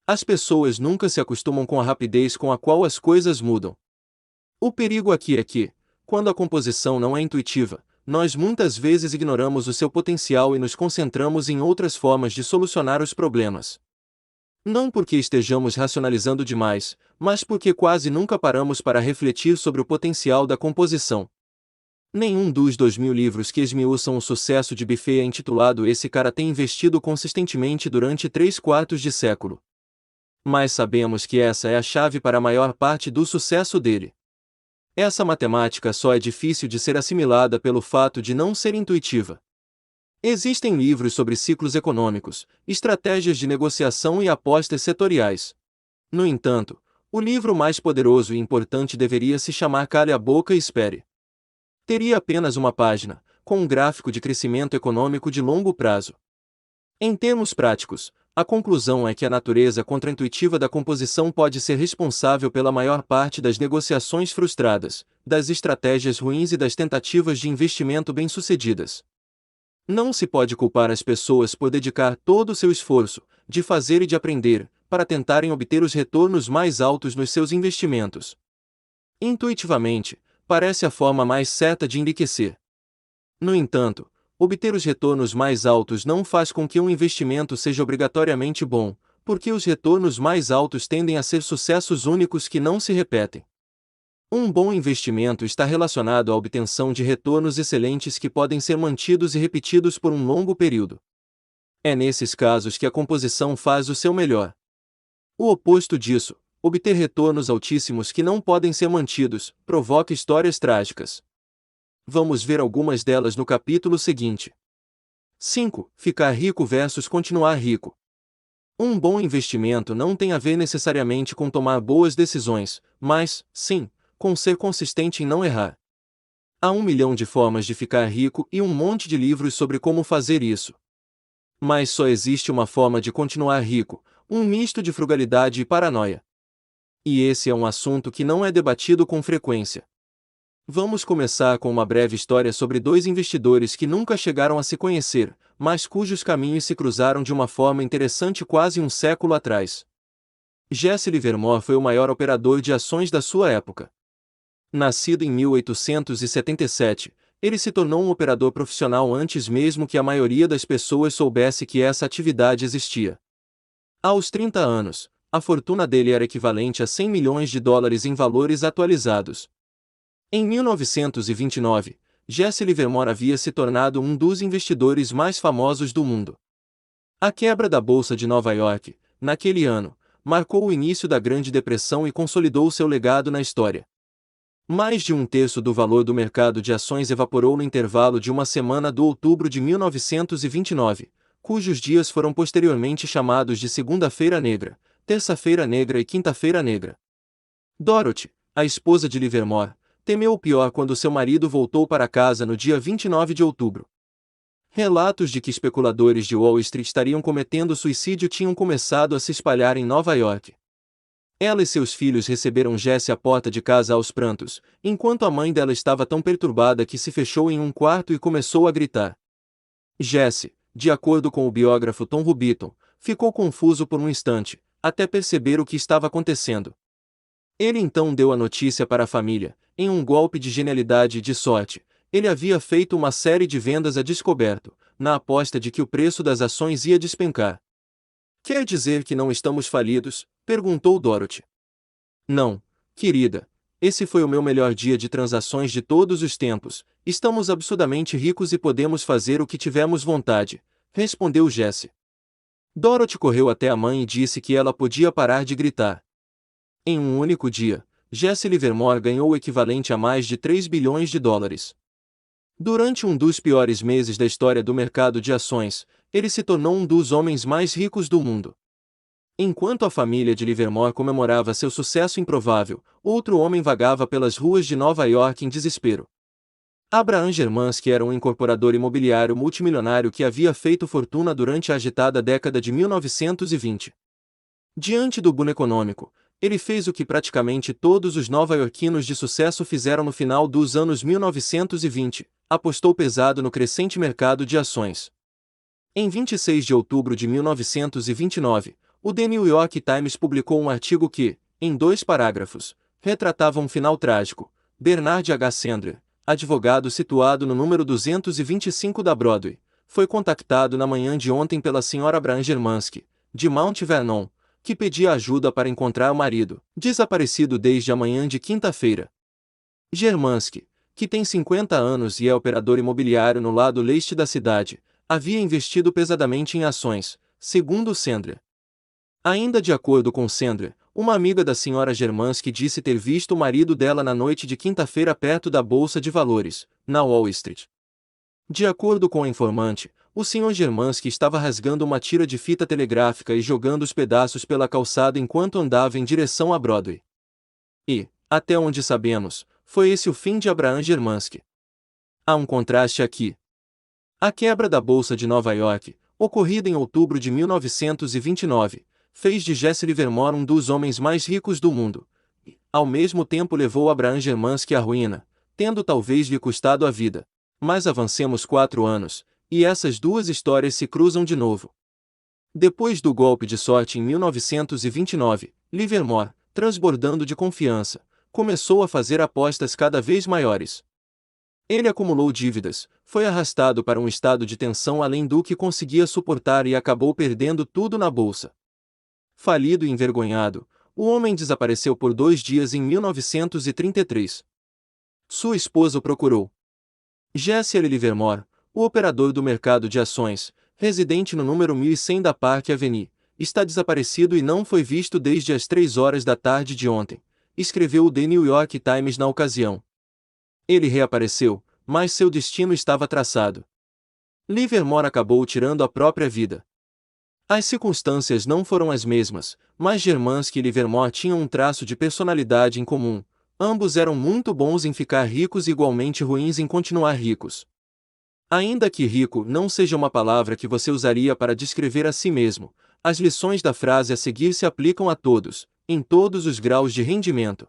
As pessoas nunca se acostumam com a rapidez com a qual as coisas mudam. O perigo aqui é que, quando a composição não é intuitiva, nós muitas vezes ignoramos o seu potencial e nos concentramos em outras formas de solucionar os problemas. Não porque estejamos racionalizando demais, mas porque quase nunca paramos para refletir sobre o potencial da composição. Nenhum dos 2.000 livros que esmiuçam o sucesso de Buffett é intitulado Esse Cara tem investido consistentemente durante 3/4 de século. Mas sabemos que essa é a chave para a maior parte do sucesso dele. Essa matemática só é difícil de ser assimilada pelo fato de não ser intuitiva. Existem livros sobre ciclos econômicos, estratégias de negociação e apostas setoriais. No entanto, o livro mais poderoso e importante deveria se chamar Cale a Boca e Espere. Teria apenas uma página, com um gráfico de crescimento econômico de longo prazo. Em termos práticos, a conclusão é que a natureza contraintuitiva da composição pode ser responsável pela maior parte das negociações frustradas, das estratégias ruins e das tentativas de investimento bem-sucedidas. Não se pode culpar as pessoas por dedicar todo o seu esforço, de fazer e de aprender, para tentarem obter os retornos mais altos nos seus investimentos. Intuitivamente, parece a forma mais certa de enriquecer. No entanto, obter os retornos mais altos não faz com que um investimento seja obrigatoriamente bom, porque os retornos mais altos tendem a ser sucessos únicos que não se repetem. Um bom investimento está relacionado à obtenção de retornos excelentes que podem ser mantidos e repetidos por um longo período. É nesses casos que a composição faz o seu melhor. O oposto disso, obter retornos altíssimos que não podem ser mantidos, provoca histórias trágicas. Vamos ver algumas delas no capítulo seguinte. 5. Ficar rico versus continuar rico. Um bom investimento não tem a ver necessariamente com tomar boas decisões, mas, sim, com ser consistente em não errar. Há 1 milhão de formas de ficar rico e um monte de livros sobre como fazer isso. Mas só existe uma forma de continuar rico, um misto de frugalidade e paranoia. E esse é um assunto que não é debatido com frequência. Vamos começar com uma breve história sobre 2 investidores que nunca chegaram a se conhecer, mas cujos caminhos se cruzaram de uma forma interessante quase um século atrás. Jesse Livermore foi o maior operador de ações da sua época. Nascido em 1877, ele se tornou um operador profissional antes mesmo que a maioria das pessoas soubesse que essa atividade existia. Aos 30 anos, a fortuna dele era equivalente a 100 milhões de dólares em valores atualizados. Em 1929, Jesse Livermore havia se tornado um dos investidores mais famosos do mundo. A quebra da Bolsa de Nova York, naquele ano, marcou o início da Grande Depressão e consolidou seu legado na história. Mais de 1/3 do valor do mercado de ações evaporou no intervalo de uma semana do outubro de 1929, cujos dias foram posteriormente chamados de Segunda-feira Negra, Terça-feira Negra e Quinta-feira Negra. Dorothy, a esposa de Livermore, temeu o pior quando seu marido voltou para casa no dia 29 de outubro. Relatos de que especuladores de Wall Street estariam cometendo suicídio tinham começado a se espalhar em Nova York. Ela e seus filhos receberam Jessie à porta de casa aos prantos, enquanto a mãe dela estava tão perturbada que se fechou em um quarto e começou a gritar. Jessie, de acordo com o biógrafo Tom Rubiton, ficou confuso por um instante, até perceber o que estava acontecendo. Ele então deu a notícia para a família. Em um golpe de genialidade e de sorte, ele havia feito uma série de vendas a descoberto, na aposta de que o preço das ações ia despencar. Quer dizer que não estamos falidos? Perguntou Dorothy. Não, querida. Esse foi o meu melhor dia de transações de todos os tempos. Estamos absurdamente ricos e podemos fazer o que tivermos vontade, respondeu Jessie. Dorothy correu até a mãe e disse que ela podia parar de gritar. Em um único dia, Jesse Livermore ganhou o equivalente a mais de 3 bilhões de dólares. Durante um dos piores meses da história do mercado de ações, ele se tornou um dos homens mais ricos do mundo. Enquanto a família de Livermore comemorava seu sucesso improvável, outro homem vagava pelas ruas de Nova York em desespero. Abraham Germansky era um incorporador imobiliário multimilionário que havia feito fortuna durante a agitada década de 1920. Diante do boom econômico, ele fez o que praticamente todos os nova-iorquinos de sucesso fizeram no final dos anos 1920, apostou pesado no crescente mercado de ações. Em 26 de outubro de 1929, o The New York Times publicou um artigo que, em 2 parágrafos, retratava um final trágico. Bernard H. Sandler, advogado situado no número 225 da Broadway, foi contactado na manhã de ontem pela Sra. Abraham Germansky, de Mount Vernon, que pedia ajuda para encontrar o marido, desaparecido desde a manhã de quinta-feira. Germansky, que tem 50 anos e é operador imobiliário no lado leste da cidade, havia investido pesadamente em ações, segundo Sandler. Ainda de acordo com Sandler, uma amiga da Sra. Germansky disse ter visto o marido dela na noite de quinta-feira perto da Bolsa de Valores, na Wall Street. De acordo com a informante, o Sr. Germansky estava rasgando uma tira de fita telegráfica e jogando os pedaços pela calçada enquanto andava em direção a Broadway. E, até onde sabemos, foi esse o fim de Abraham Germansky. Há um contraste aqui. A quebra da Bolsa de Nova York, ocorrida em outubro de 1929, fez de Jesse Livermore um dos homens mais ricos do mundo, e, ao mesmo tempo levou Abraham Germansky à ruína, tendo talvez lhe custado a vida. Mas avancemos 4 anos, e essas duas histórias se cruzam de novo. Depois do golpe de sorte em 1929, Livermore, transbordando de confiança, começou a fazer apostas cada vez maiores. Ele acumulou dívidas, foi arrastado para um estado de tensão além do que conseguia suportar e acabou perdendo tudo na bolsa. Falido e envergonhado, o homem desapareceu por 2 dias em 1933. Sua esposa o procurou. Jesse L. Livermore, o operador do mercado de ações, residente no número 1100 da Park Avenue, está desaparecido e não foi visto desde as 3 horas da tarde de ontem, escreveu o The New York Times na ocasião. Ele reapareceu, mas seu destino estava traçado. Livermore acabou tirando a própria vida. As circunstâncias não foram as mesmas, mas Germansky e Livermore tinham um traço de personalidade em comum. Ambos eram muito bons em ficar ricos e igualmente ruins em continuar ricos. Ainda que rico não seja uma palavra que você usaria para descrever a si mesmo, as lições da frase a seguir se aplicam a todos, em todos os graus de rendimento.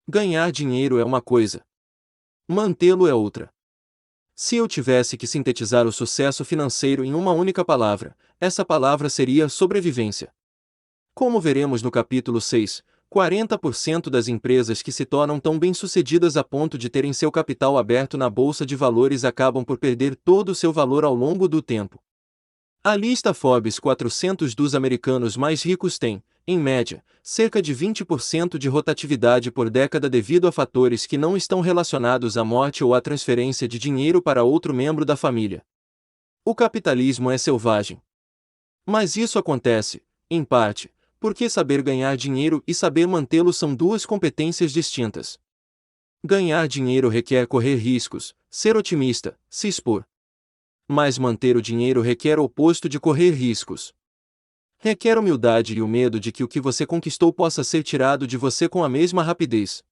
Ganhar dinheiro é uma coisa. Mantê-lo é outra. Se eu tivesse que sintetizar o sucesso financeiro em uma única palavra, essa palavra seria sobrevivência. Como veremos no capítulo 6, 40% das empresas que se tornam tão bem-sucedidas a ponto de terem seu capital aberto na bolsa de valores acabam por perder todo o seu valor ao longo do tempo. A lista Forbes 400 dos americanos mais ricos tem, em média, cerca de 20% de rotatividade por década devido a fatores que não estão relacionados à morte ou à transferência de dinheiro para outro membro da família. O capitalismo é selvagem. Mas isso acontece, em parte, porque saber ganhar dinheiro e saber mantê-lo são duas competências distintas. Ganhar dinheiro requer correr riscos, ser otimista, se expor. Mas manter o dinheiro requer o oposto de correr riscos. Requer humildade e o medo de que o que você conquistou possa ser tirado de você com a mesma rapidez.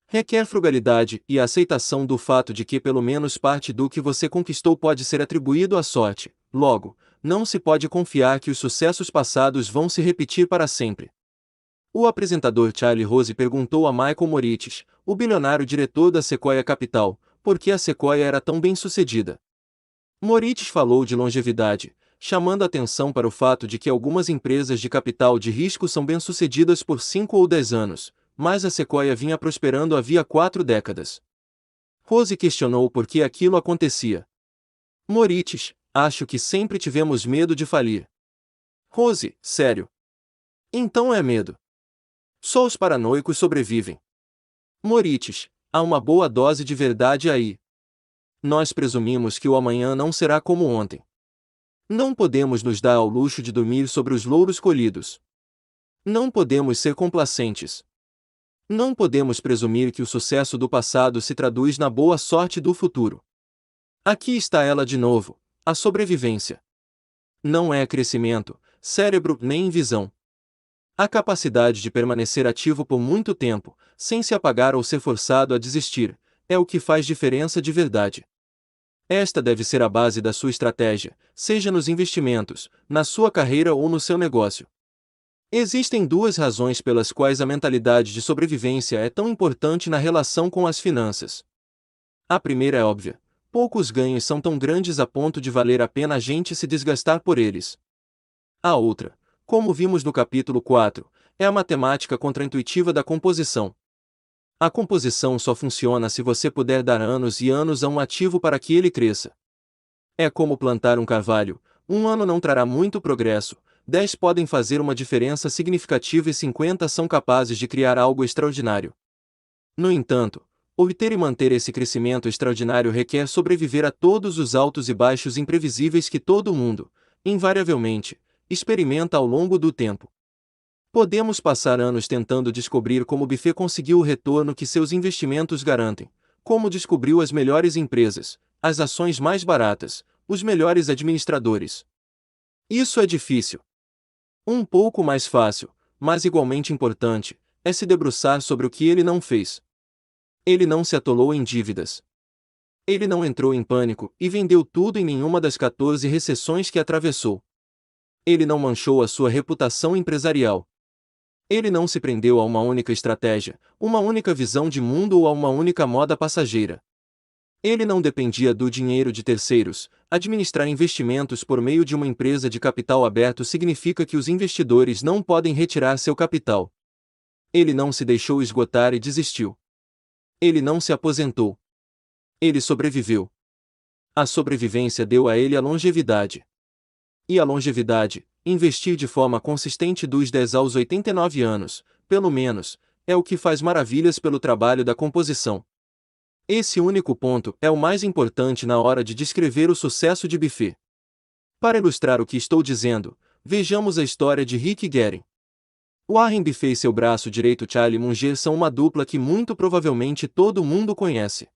Requer frugalidade e a aceitação do fato de que pelo menos parte do que você conquistou pode ser atribuído à sorte. Logo, não se pode confiar que os sucessos passados vão se repetir para sempre. O apresentador Charlie Rose perguntou a Michael Moritz, o bilionário diretor da Sequoia Capital, por que a Sequoia era tão bem-sucedida. Moritz falou de longevidade, chamando a atenção para o fato de que algumas empresas de capital de risco são bem-sucedidas por 5 ou 10 anos, mas a Sequoia vinha prosperando havia 4 décadas. Rose questionou por que aquilo acontecia. Moritz: acho que sempre tivemos medo de falir. Rose: sério? Então é medo. Só os paranoicos sobrevivem. Moritz: há uma boa dose de verdade aí. Nós presumimos que o amanhã não será como ontem. Não podemos nos dar ao luxo de dormir sobre os louros colhidos. Não podemos ser complacentes. Não podemos presumir que o sucesso do passado se traduz na boa sorte do futuro. Aqui está ela de novo, a sobrevivência. Não é crescimento, cérebro nem visão. A capacidade de permanecer ativo por muito tempo, sem se apagar ou ser forçado a desistir, é o que faz diferença de verdade. Esta deve ser a base da sua estratégia, seja nos investimentos, na sua carreira ou no seu negócio. Existem 2 razões pelas quais a mentalidade de sobrevivência é tão importante na relação com as finanças. A primeira é óbvia: poucos ganhos são tão grandes a ponto de valer a pena a gente se desgastar por eles. A outra, como vimos no capítulo 4, é a matemática contraintuitiva da composição. A composição só funciona se você puder dar anos e anos a um ativo para que ele cresça. É como plantar um carvalho: um ano não trará muito progresso, 10 podem fazer uma diferença significativa e 50 são capazes de criar algo extraordinário. No entanto, obter e manter esse crescimento extraordinário requer sobreviver a todos os altos e baixos imprevisíveis que todo mundo, invariavelmente, experimenta ao longo do tempo. Podemos passar anos tentando descobrir como Buffett conseguiu o retorno que seus investimentos garantem, como descobriu as melhores empresas, as ações mais baratas, os melhores administradores. Isso é difícil. Um pouco mais fácil, mas igualmente importante, é se debruçar sobre o que ele não fez. Ele não se atolou em dívidas. Ele não entrou em pânico e vendeu tudo em nenhuma das 14 recessões que atravessou. Ele não manchou a sua reputação empresarial. Ele não se prendeu a uma única estratégia, uma única visão de mundo ou a uma única moda passageira. Ele não dependia do dinheiro de terceiros. Administrar investimentos por meio de uma empresa de capital aberto significa que os investidores não podem retirar seu capital. Ele não se deixou esgotar e desistiu. Ele não se aposentou. Ele sobreviveu. A sobrevivência deu a ele a longevidade. E a longevidade, investir de forma consistente dos 10 aos 89 anos, pelo menos, é o que faz maravilhas pelo trabalho da composição. Esse único ponto é o mais importante na hora de descrever o sucesso de Buffett. Para ilustrar o que estou dizendo, vejamos a história de Rick Guerin. Warren Buffett e seu braço direito Charlie Munger são uma dupla que muito provavelmente todo mundo conhece.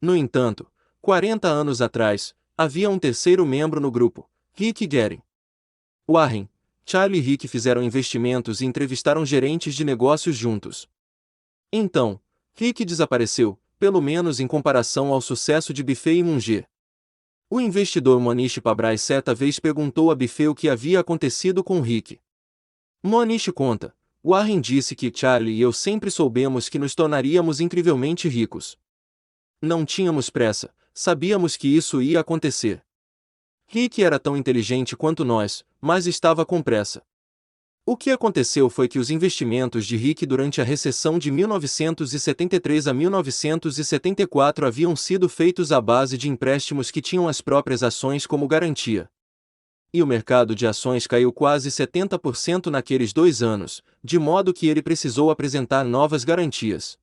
No entanto, 40 anos atrás, havia um terceiro membro no grupo, Rick Guerin. Warren, Charlie e Rick fizeram investimentos e entrevistaram gerentes de negócios juntos. Então, Rick desapareceu, pelo menos em comparação ao sucesso de Buffett e Munger. O investidor Monish Pabrai certa vez perguntou a Buffett o que havia acontecido com Rick. Monish conta: Warren disse que Charlie e eu sempre soubemos que nos tornaríamos incrivelmente ricos. Não tínhamos pressa, sabíamos que isso ia acontecer. Rick era tão inteligente quanto nós, mas estava com pressa. O que aconteceu foi que os investimentos de Rick durante a recessão de 1973 a 1974 haviam sido feitos à base de empréstimos que tinham as próprias ações como garantia. E o mercado de ações caiu quase 70% naqueles 2 anos, de modo que ele precisou apresentar novas garantias.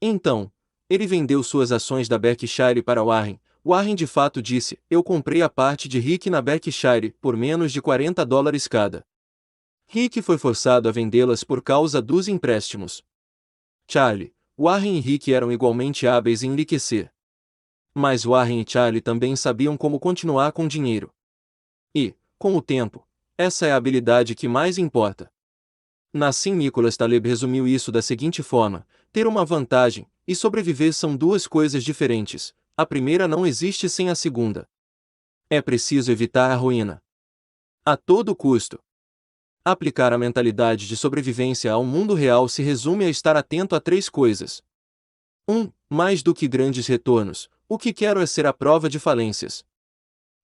Então, ele vendeu suas ações da Berkshire para Warren. Warren de fato disse: eu comprei a parte de Rick na Berkshire por menos de $40 cada. Rick foi forçado a vendê-las por causa dos empréstimos. Charlie, Warren e Rick eram igualmente hábeis em enriquecer. Mas Warren e Charlie também sabiam como continuar com dinheiro. E, com o tempo, essa é a habilidade que mais importa. Nassim Nicholas Taleb resumiu isso da seguinte forma: ter uma vantagem e sobreviver são 2 coisas diferentes, a primeira não existe sem a segunda. É preciso evitar a ruína. A todo custo. Aplicar a mentalidade de sobrevivência ao mundo real se resume a estar atento a três coisas. 1. Mais do que grandes retornos, o que quero é ser a prova de falências.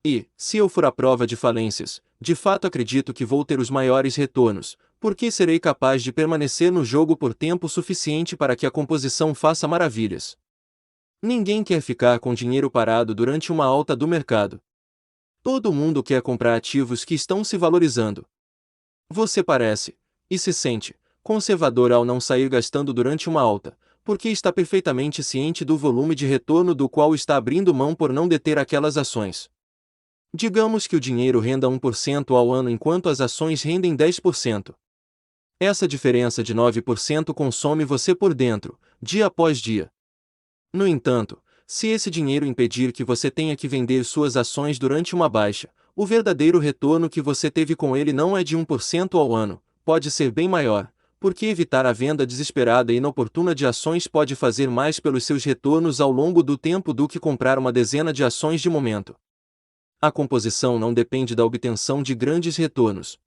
E, se eu for a prova de falências, de fato acredito que vou ter os maiores retornos, porque serei capaz de permanecer no jogo por tempo suficiente para que a composição faça maravilhas. Ninguém quer ficar com dinheiro parado durante uma alta do mercado. Todo mundo quer comprar ativos que estão se valorizando. Você parece, e se sente, conservador ao não sair gastando durante uma alta, porque está perfeitamente ciente do volume de retorno do qual está abrindo mão por não deter aquelas ações. Digamos que o dinheiro renda 1% ao ano enquanto as ações rendem 10%. Essa diferença de 9% consome você por dentro, dia após dia. No entanto, se esse dinheiro impedir que você tenha que vender suas ações durante uma baixa, o verdadeiro retorno que você teve com ele não é de 1% ao ano, pode ser bem maior, porque evitar a venda desesperada e inoportuna de ações pode fazer mais pelos seus retornos ao longo do tempo do que comprar uma dezena de ações de momento. A composição não depende da obtenção de grandes retornos.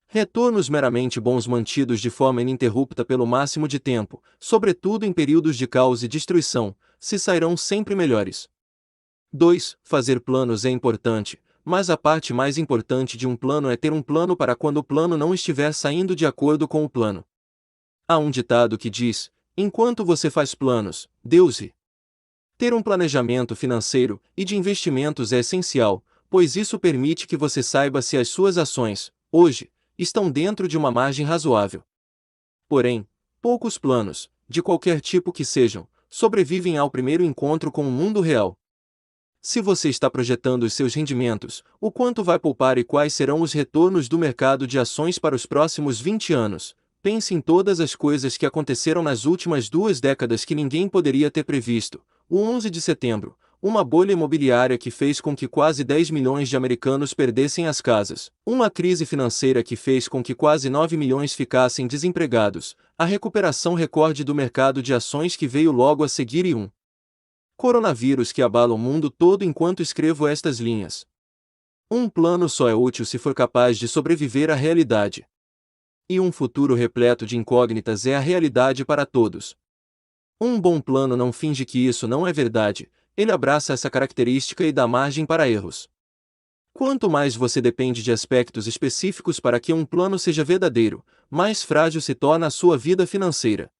Retornos meramente bons mantidos de forma ininterrupta pelo máximo de tempo, sobretudo em períodos de caos e destruição, se sairão sempre melhores. 2. Fazer planos é importante, mas a parte mais importante de um plano é ter um plano para quando o plano não estiver saindo de acordo com o plano. Há um ditado que diz: enquanto você faz planos, Deus ri. Ter um planejamento financeiro e de investimentos é essencial, pois isso permite que você saiba se as suas ações, hoje, estão dentro de uma margem razoável. Porém, poucos planos, de qualquer tipo que sejam, sobrevivem ao primeiro encontro com o mundo real. Se você está projetando os seus rendimentos, o quanto vai poupar e quais serão os retornos do mercado de ações para os próximos 20 anos, pense em todas as coisas que aconteceram nas últimas 2 décadas que ninguém poderia ter previsto. O 11 de setembro, uma bolha imobiliária que fez com que quase 10 milhões de americanos perdessem as casas, uma crise financeira que fez com que quase 9 milhões ficassem desempregados, a recuperação recorde do mercado de ações que veio logo a seguir e um coronavírus que abala o mundo todo enquanto escrevo estas linhas. Um plano só é útil se for capaz de sobreviver à realidade. E um futuro repleto de incógnitas é a realidade para todos. Um bom plano não finge que isso não é verdade, ele abraça essa característica e dá margem para erros. Quanto mais você depende de aspectos específicos para que um plano seja verdadeiro, mais frágil se torna a sua vida financeira.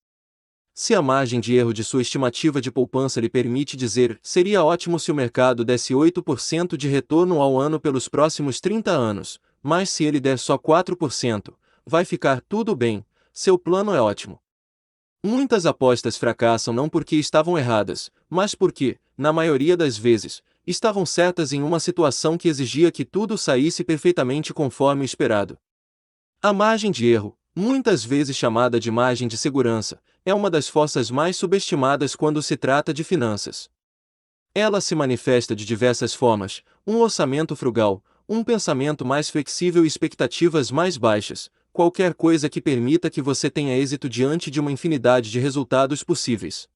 Se a margem de erro de sua estimativa de poupança lhe permite dizer, seria ótimo se o mercado desse 8% de retorno ao ano pelos próximos 30 anos, mas se ele der só 4%, vai ficar tudo bem, seu plano é ótimo. Muitas apostas fracassam não porque estavam erradas, mas porque, na maioria das vezes, estavam certas em uma situação que exigia que tudo saísse perfeitamente conforme o esperado. A margem de erro, muitas vezes chamada de margem de segurança, é uma das forças mais subestimadas quando se trata de finanças. Ela se manifesta de diversas formas: um orçamento frugal, um pensamento mais flexível e expectativas mais baixas, qualquer coisa que permita que você tenha êxito diante de uma infinidade de resultados possíveis.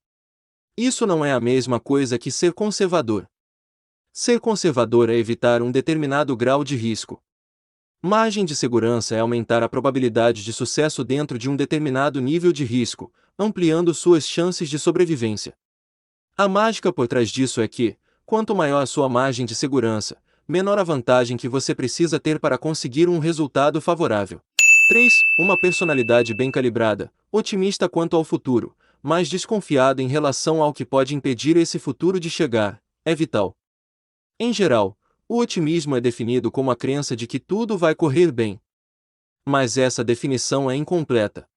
Isso não é a mesma coisa que ser conservador. Ser conservador é evitar um determinado grau de risco. Margem de segurança é aumentar a probabilidade de sucesso dentro de um determinado nível de risco, ampliando suas chances de sobrevivência. A mágica por trás disso é que, quanto maior a sua margem de segurança, menor a vantagem que você precisa ter para conseguir um resultado favorável. 3. Uma personalidade bem calibrada, otimista quanto ao futuro, mas desconfiada em relação ao que pode impedir esse futuro de chegar, é vital. Em geral, o otimismo é definido como a crença de que tudo vai correr bem. Mas essa definição é incompleta.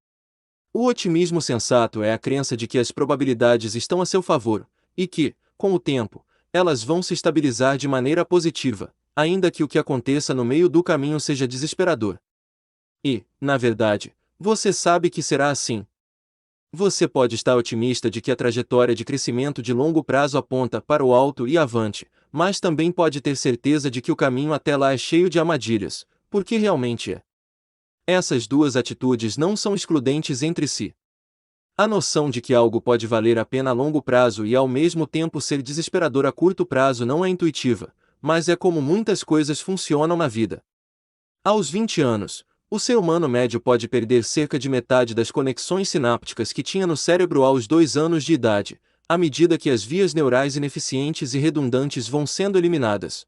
O otimismo sensato é a crença de que as probabilidades estão a seu favor, e que, com o tempo, elas vão se estabilizar de maneira positiva, ainda que o que aconteça no meio do caminho seja desesperador. E, na verdade, você sabe que será assim. Você pode estar otimista de que a trajetória de crescimento de longo prazo aponta para o alto e avante, mas também pode ter certeza de que o caminho até lá é cheio de armadilhas, porque realmente é. Essas duas atitudes não são excludentes entre si. A noção de que algo pode valer a pena a longo prazo e ao mesmo tempo ser desesperador a curto prazo não é intuitiva, mas é como muitas coisas funcionam na vida. Aos 20 anos, O ser humano médio pode perder cerca de metade das conexões sinápticas que tinha no cérebro aos 2 anos de idade, à medida que as vias neurais ineficientes e redundantes vão sendo eliminadas.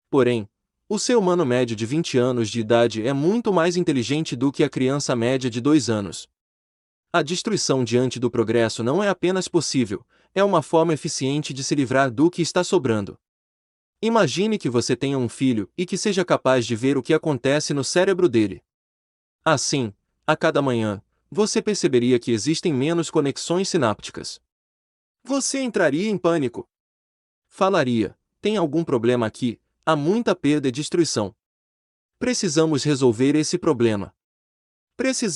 Porém, o ser humano médio de 20 anos de idade é muito mais inteligente do que a criança média de 2 anos. A destruição diante do progresso não é apenas possível, é uma forma eficiente de se livrar do que está sobrando. Imagine que você tenha um filho e que seja capaz de ver o que acontece no cérebro dele. Assim, a cada manhã, você perceberia que existem menos conexões sinápticas. Você entraria em pânico. Falaria: tem algum problema aqui, há muita perda e destruição. Precisamos resolver esse problema. Precisamos